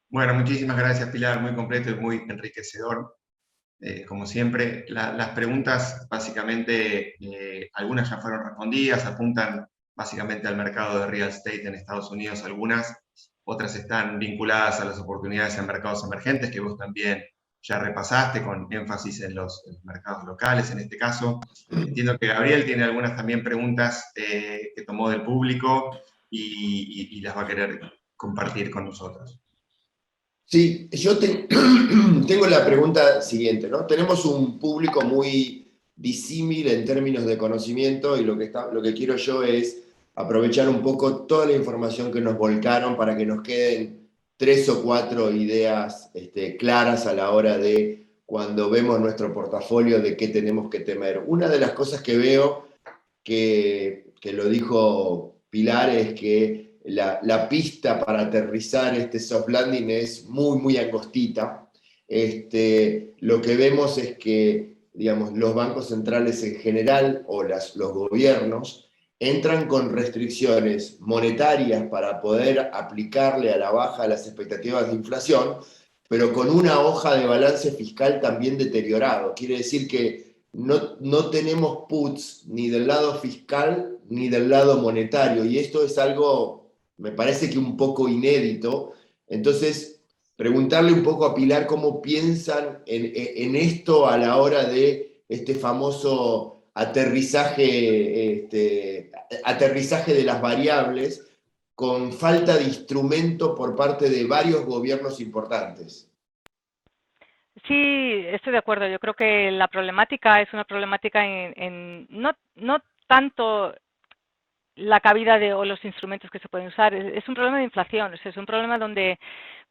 Bueno, muchísimas gracias, Pilar, muy completo y muy enriquecedor. Como siempre, las preguntas básicamente, algunas ya fueron respondidas, apuntan básicamente al mercado de real estate en Estados Unidos, algunas, otras están vinculadas a las oportunidades en mercados emergentes, que vos también ya repasaste con énfasis en los mercados locales en este caso. Entiendo que Gabriel tiene algunas también preguntas que tomó del público y las va a querer compartir con nosotros. Sí, yo tengo la pregunta siguiente, ¿no? Tenemos un público muy disímil en términos de conocimiento y lo que quiero yo es aprovechar un poco toda la información que nos volcaron para que nos queden 3 o 4 ideas claras a la hora de cuando vemos nuestro portafolio de qué tenemos que temer. Una de las cosas que veo que lo dijo Pilar es que la pista para aterrizar este soft landing es muy angostita. Lo que vemos es que, digamos, los bancos centrales en general o los gobiernos entran con restricciones monetarias para poder aplicarle a la baja las expectativas de inflación, pero con una hoja de balance fiscal también deteriorado. Quiere decir que no tenemos puts ni del lado fiscal ni del lado monetario, y esto es algo, me parece que un poco inédito. Entonces, preguntarle un poco a Pilar cómo piensan en esto a la hora de este famoso aterrizaje de las variables con falta de instrumento por parte de varios gobiernos importantes. Sí, estoy de acuerdo. Yo creo que la problemática es una problemática no tanto la cabida o los instrumentos que se pueden usar, es un problema de inflación, o sea, es un problema donde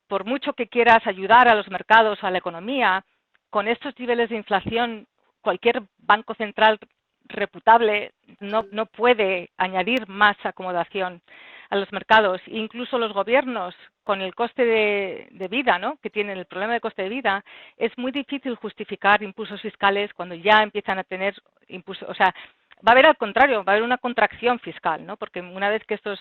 por mucho que quieras ayudar a los mercados, a la economía, con estos niveles de inflación, cualquier banco central reputable no puede añadir más acomodación a los mercados. Incluso los gobiernos, con el coste de vida, ¿no?, que tienen, el problema de coste de vida, es muy difícil justificar impulsos fiscales cuando ya empiezan a tener impulsos, o sea, va a haber al contrario, va a haber una contracción fiscal, ¿no? Porque una vez que estos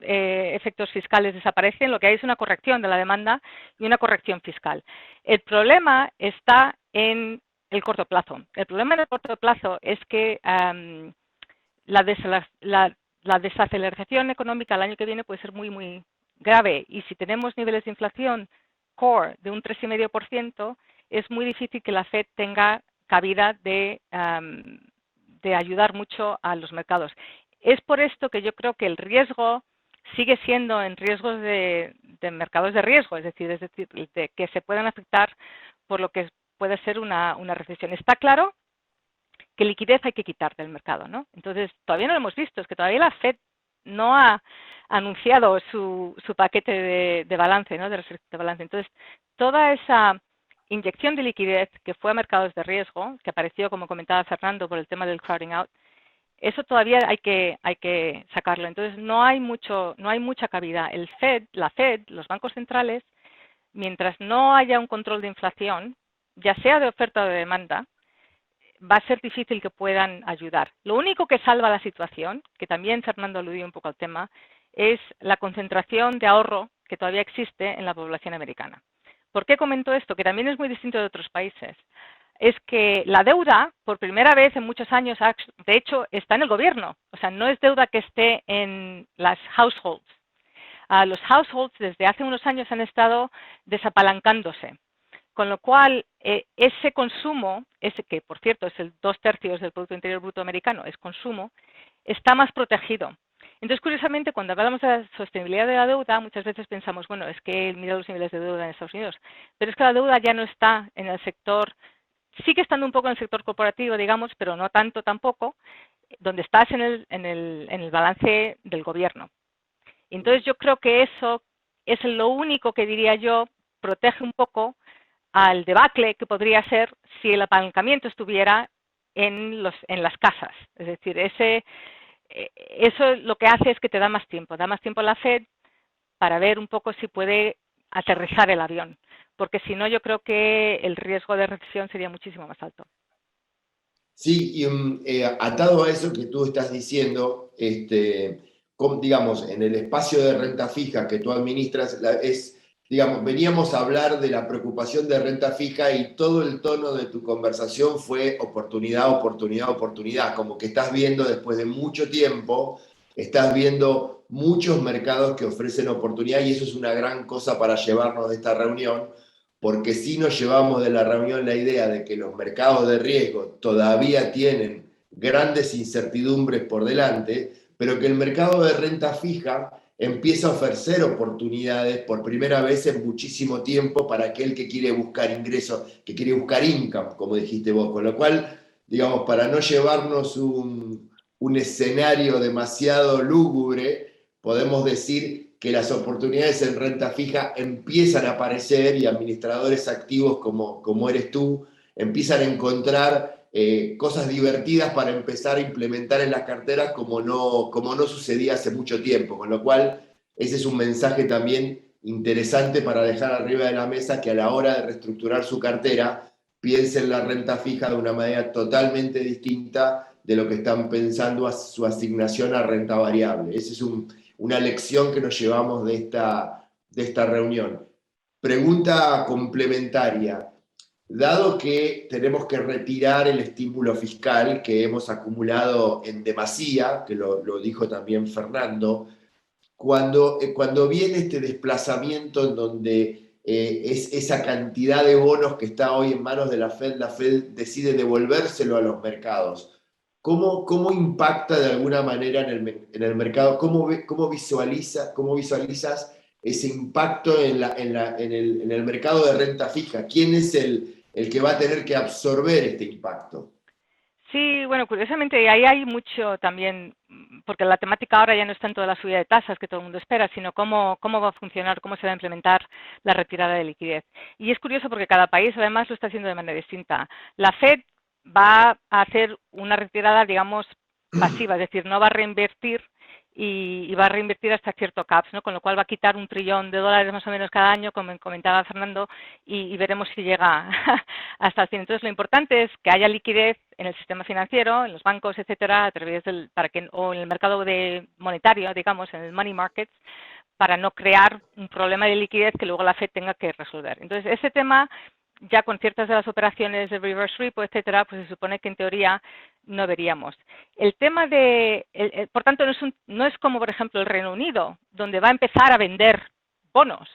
efectos fiscales desaparecen, lo que hay es una corrección de la demanda y una corrección fiscal. El problema está en el corto plazo. El problema en el corto plazo es que la desaceleración económica el año que viene puede ser muy, muy grave. Y si tenemos niveles de inflación core de un 3,5%, es muy difícil que la Fed tenga cabida de ayudar mucho a los mercados. Es por esto que yo creo que el riesgo sigue siendo en riesgos de mercados de riesgo, es decir, de que se puedan afectar por lo que puede ser una recesión. Está claro que liquidez hay que quitar del mercado, ¿no? Entonces, todavía no lo hemos visto, es que todavía la Fed no ha anunciado su paquete de balance, ¿no?, de restricción de balance. Entonces, toda esa inyección de liquidez que fue a mercados de riesgo, que apareció, como comentaba Fernando, por el tema del crowding out, eso todavía hay que sacarlo. Entonces, no hay mucha cabida. La Fed, los bancos centrales, mientras no haya un control de inflación, ya sea de oferta o de demanda, va a ser difícil que puedan ayudar. Lo único que salva la situación, que también Fernando aludió un poco al tema, es la concentración de ahorro que todavía existe en la población americana. ¿Por qué comento esto? Que también es muy distinto de otros países. Es que la deuda, por primera vez en muchos años, de hecho, está en el gobierno. O sea, no es deuda que esté en las households. Los households desde hace unos años han estado desapalancándose. Con lo cual, ese consumo, ese que por cierto es el 2/3 del Producto Interior Bruto americano, es consumo, está más protegido. Entonces, curiosamente, cuando hablamos de la sostenibilidad de la deuda, muchas veces pensamos, bueno, es que mira los niveles de deuda en Estados Unidos, pero es que la deuda ya no está en el sector, sigue estando un poco en el sector corporativo, digamos, pero no tanto tampoco, donde estás en el balance del gobierno. Entonces, yo creo que eso es lo único que diría yo, protege un poco al debacle que podría ser si el apalancamiento estuviera en las casas. Es decir, eso lo que hace es que te da más tiempo a la Fed para ver un poco si puede aterrizar el avión, porque si no yo creo que el riesgo de recesión sería muchísimo más alto. Sí, y atado a eso que tú estás diciendo, digamos, en el espacio de renta fija que tú administras, digamos, veníamos a hablar de la preocupación de renta fija y todo el tono de tu conversación fue oportunidad, oportunidad, oportunidad, como que estás viendo después de mucho tiempo, estás viendo muchos mercados que ofrecen oportunidad y eso es una gran cosa para llevarnos de esta reunión, porque si nos llevamos de la reunión la idea de que los mercados de riesgo todavía tienen grandes incertidumbres por delante, pero que el mercado de renta fija empieza a ofrecer oportunidades por primera vez en muchísimo tiempo para aquel que quiere buscar ingresos, que quiere buscar income, como dijiste vos, con lo cual, digamos, para no llevarnos un escenario demasiado lúgubre, podemos decir que las oportunidades en renta fija empiezan a aparecer y administradores activos como eres tú empiezan a encontrar cosas divertidas para empezar a implementar en las carteras como no sucedía hace mucho tiempo, con lo cual ese es un mensaje también interesante para dejar arriba de la mesa que a la hora de reestructurar su cartera piensen la renta fija de una manera totalmente distinta de lo que están pensando a su asignación a renta variable. Esa es una lección que nos llevamos de esta reunión. Pregunta complementaria. Dado que tenemos que retirar el estímulo fiscal que hemos acumulado en demasía, que lo dijo también Fernando, cuando viene este desplazamiento en donde es esa cantidad de bonos que está hoy en manos de la Fed decide devolvérselo a los mercados. ¿Cómo impacta de alguna manera en el mercado? ¿Cómo visualizas ese impacto en el mercado de renta fija? ¿Quién es el que va a tener que absorber este impacto. Sí, bueno, curiosamente ahí hay mucho también, porque la temática ahora ya no es tanto de la subida de tasas que todo el mundo espera, sino cómo va a funcionar, cómo se va a implementar la retirada de liquidez. Y es curioso porque cada país además lo está haciendo de manera distinta. La Fed va a hacer una retirada, digamos, pasiva, es decir, no va a reinvertir y va a reinvertir hasta cierto caps, ¿no? Con lo cual va a quitar $1 trillón más o menos cada año, como comentaba Fernando, y veremos si llega hasta el 100. Entonces, lo importante es que haya liquidez en el sistema financiero, en los bancos, etcétera, a través del, o en el mercado monetario, digamos, en el money markets, para no crear un problema de liquidez que luego la Fed tenga que resolver. Entonces, ese tema, ya con ciertas de las operaciones de reverse repo, etcétera, pues se supone que en teoría no veríamos. El tema por tanto, no es como, por ejemplo, el Reino Unido, donde va a empezar a vender bonos,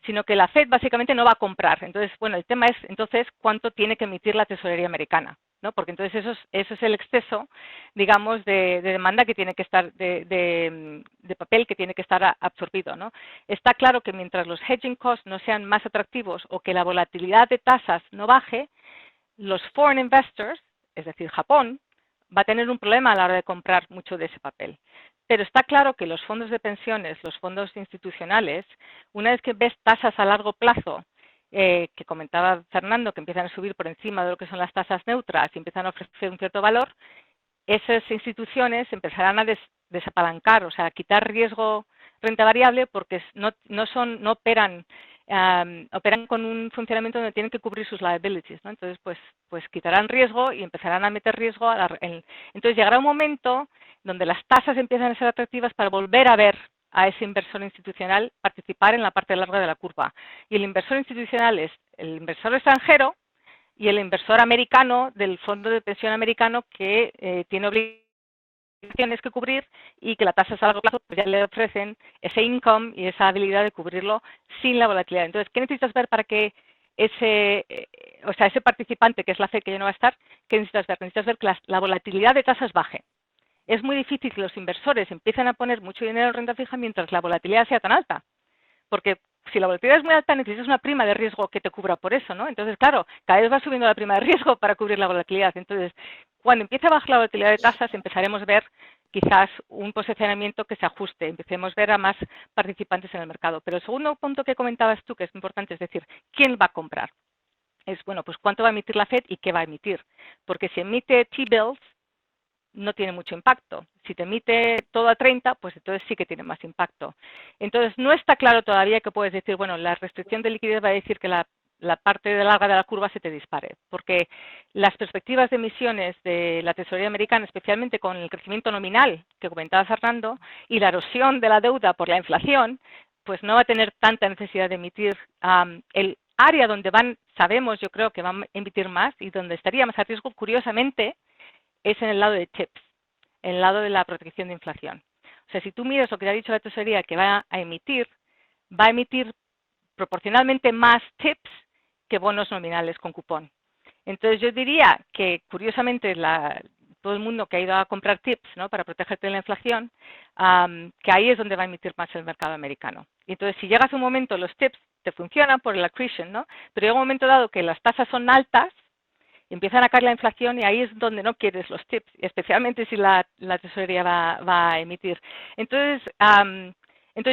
sino que la Fed básicamente no va a comprar. Entonces, bueno, el tema es entonces cuánto tiene que emitir la tesorería americana, ¿no? Porque entonces eso es el exceso, digamos, de demanda que tiene que estar, de papel que tiene que estar absorbido, ¿no? Está claro que mientras los hedging costs no sean más atractivos o que la volatilidad de tasas no baje, los foreign investors, es decir, Japón, va a tener un problema a la hora de comprar mucho de ese papel. Pero está claro que los fondos de pensiones, los fondos institucionales, una vez que ves tasas a largo plazo, que comentaba Fernando, que empiezan a subir por encima de lo que son las tasas neutras y empiezan a ofrecer un cierto valor, esas instituciones empezarán a desapalancar, o sea, a quitar riesgo renta variable porque no operan con un funcionamiento donde tienen que cubrir sus liabilities, ¿no? Entonces, pues quitarán riesgo y empezarán a meter riesgo. Entonces, llegará un momento donde las tasas empiezan a ser atractivas para volver a ver a ese inversor institucional participar en la parte larga de la curva. Y el inversor institucional es el inversor extranjero y el inversor americano del fondo de pensión americano que tiene obligaciones que cubrir y que la tasa a largo plazo pues ya le ofrecen ese income y esa habilidad de cubrirlo sin la volatilidad. Entonces, ¿qué necesitas ver para que ese participante, que es la Fed, que ya no va a estar, qué necesitas ver? Necesitas ver que la volatilidad de tasas baje. Es muy difícil que los inversores empiecen a poner mucho dinero en renta fija mientras la volatilidad sea tan alta, porque si la volatilidad es muy alta, necesitas una prima de riesgo que te cubra por eso, ¿no? Entonces, claro, cada vez va subiendo la prima de riesgo para cubrir la volatilidad. Entonces, cuando empiece a bajar la volatilidad de tasas, empezaremos a ver quizás un posicionamiento que se ajuste, empecemos a ver a más participantes en el mercado. Pero el segundo punto que comentabas tú, que es importante, es decir, ¿quién va a comprar? Es, bueno, pues cuánto va a emitir la Fed y qué va a emitir. Porque si emite T-bills, no tiene mucho impacto. Si te emite todo a 30, pues entonces sí que tiene más impacto. Entonces, no está claro todavía que puedes decir, bueno, la restricción de liquidez va a decir que la parte larga de la curva se te dispare, porque las perspectivas de emisiones de la tesorería americana, especialmente con el crecimiento nominal que comentaba Fernando, y la erosión de la deuda por la inflación, pues no va a tener tanta necesidad de emitir. El área donde sabemos, yo creo que van a emitir más y donde estaría más a riesgo, curiosamente, es en el lado de TIPS, en el lado de la protección de inflación. O sea, si tú miras lo que te ha dicho la tesorería que va a emitir proporcionalmente más TIPS que bonos nominales con cupón. Entonces yo diría que, curiosamente, todo el mundo que ha ido a comprar TIPS, ¿no?, para protegerte de la inflación, que ahí es donde va a emitir más el mercado americano. Y entonces, si llegas a un momento, los TIPS te funcionan por el accretion, ¿no? Pero llega un momento dado que las tasas son altas, empiezan a caer la inflación y ahí es donde no quieres los TIPS, especialmente si la tesorería va a emitir. Entonces,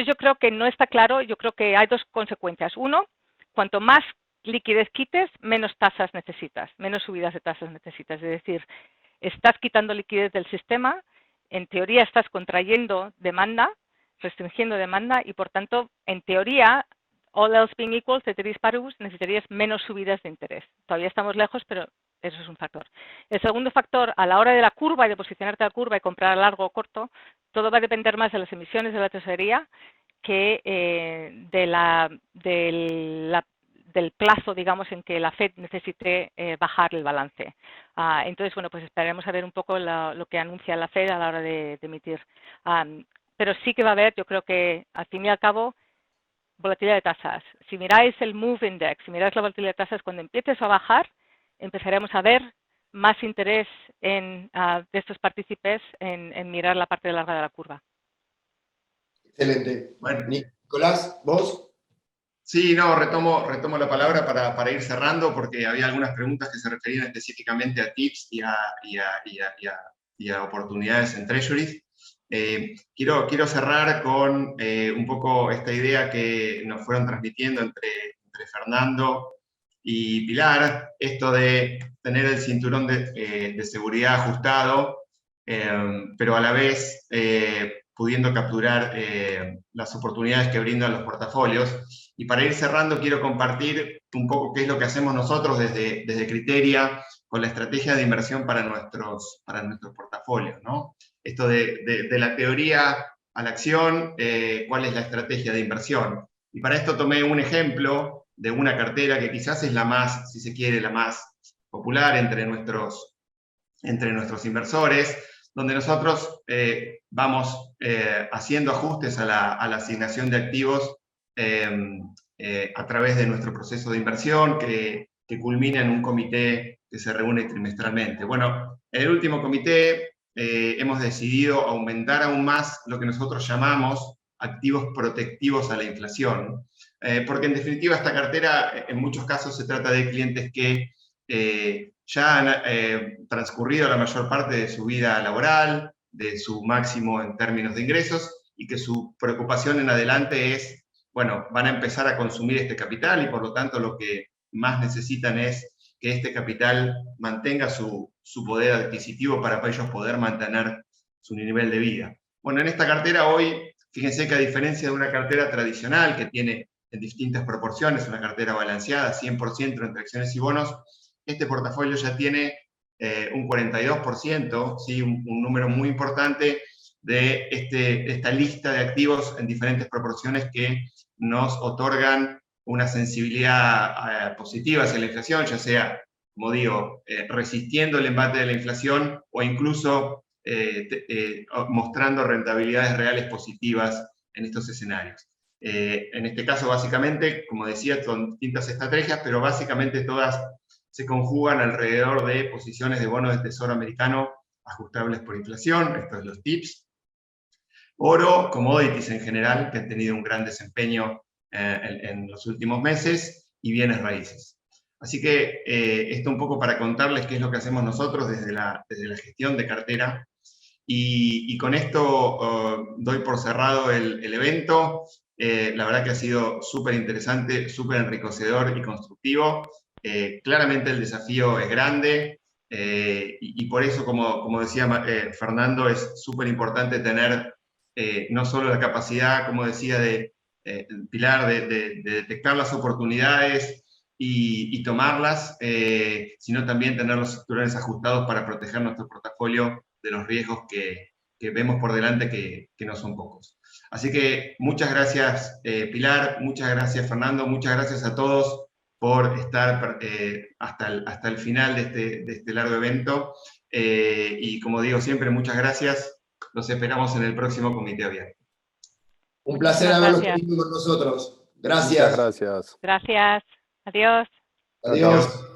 yo creo que no está claro, yo creo que hay dos consecuencias. Uno, cuanto más liquidez quites, menos tasas necesitas, menos subidas de tasas necesitas. Es decir, estás quitando liquidez del sistema, en teoría estás contrayendo demanda, restringiendo demanda y, por tanto, en teoría, all else being equal, ceteris paribus, necesitarías menos subidas de interés. Todavía estamos lejos, pero eso es un factor. El segundo factor, a la hora de la curva y de posicionarte a la curva y comprar a largo o corto, todo va a depender más de las emisiones de la tesorería que del plazo, digamos, en que la Fed necesite bajar el balance. Entonces, bueno, pues esperaremos a ver un poco lo que anuncia la Fed a la hora de emitir. Pero sí que va a haber, yo creo que al fin y al cabo, volatilidad de tasas. Si miráis el Move Index, si miráis la volatilidad de tasas, cuando empieces a bajar, empezaremos a ver más interés de estos partícipes en mirar la parte larga de la curva. Excelente. Bueno, Nicolás, ¿vos? Sí, no, retomo la palabra para ir cerrando, porque había algunas preguntas que se referían específicamente a tips y a oportunidades en treasuries. Quiero cerrar con un poco esta idea que nos fueron transmitiendo entre Fernando y Pilar, esto de tener el cinturón de seguridad ajustado, pero a la vez pudiendo capturar las oportunidades que brindan los portafolios. Y para ir cerrando, quiero compartir un poco qué es lo que hacemos nosotros desde Criteria con la estrategia de inversión para nuestros portafolios, ¿no? Esto de la teoría a la acción, cuál es la estrategia de inversión. Y para esto tomé un ejemplo de una cartera que quizás es la más, si se quiere, la más popular entre nuestros inversores, donde nosotros vamos haciendo ajustes a la asignación de activos a través de nuestro proceso de inversión que culmina en un comité que se reúne trimestralmente. Bueno, en el último comité hemos decidido aumentar aún más lo que nosotros llamamos activos protectivos a la inflación, porque en definitiva esta cartera en muchos casos se trata de clientes que ya han transcurrido la mayor parte de su vida laboral, de su máximo en términos de ingresos, y que su preocupación en adelante es, bueno, van a empezar a consumir este capital y por lo tanto lo que más necesitan es que este capital mantenga su poder adquisitivo para ellos poder mantener su nivel de vida. Bueno, en esta cartera hoy, fíjense que a diferencia de una cartera tradicional que tiene en distintas proporciones, una cartera balanceada, 100% entre acciones y bonos, este portafolio ya tiene un 42%, ¿sí? un número muy importante de esta lista de activos en diferentes proporciones que nos otorgan una sensibilidad positiva hacia la inflación, ya sea, como digo, resistiendo el embate de la inflación o incluso mostrando rentabilidades reales positivas en estos escenarios. En este caso, básicamente, como decía, son distintas estrategias, pero básicamente todas se conjugan alrededor de posiciones de bonos de tesoro americano ajustables por inflación, estos son los TIPS, oro, commodities en general, que han tenido un gran desempeño en los últimos meses, y bienes raíces. Así que esto un poco para contarles qué es lo que hacemos nosotros desde la gestión de cartera. Y con esto doy por cerrado el evento. La verdad que ha sido súper interesante, súper enriquecedor y constructivo. Claramente el desafío es grande y por eso, como decía Fernando, es súper importante tener no solo la capacidad, como decía Pilar, de detectar las oportunidades y tomarlas, sino también tener los cinturones ajustados para proteger nuestro portafolio de los riesgos que vemos por delante, que no son pocos. Así que muchas gracias Pilar, muchas gracias Fernando, muchas gracias a todos por estar hasta el final de este largo evento. Y como digo siempre, muchas gracias. Los esperamos en el próximo comité abierto. Un placer haberlos tenido con nosotros. Gracias. Muchas gracias. Gracias. Adiós. Adiós.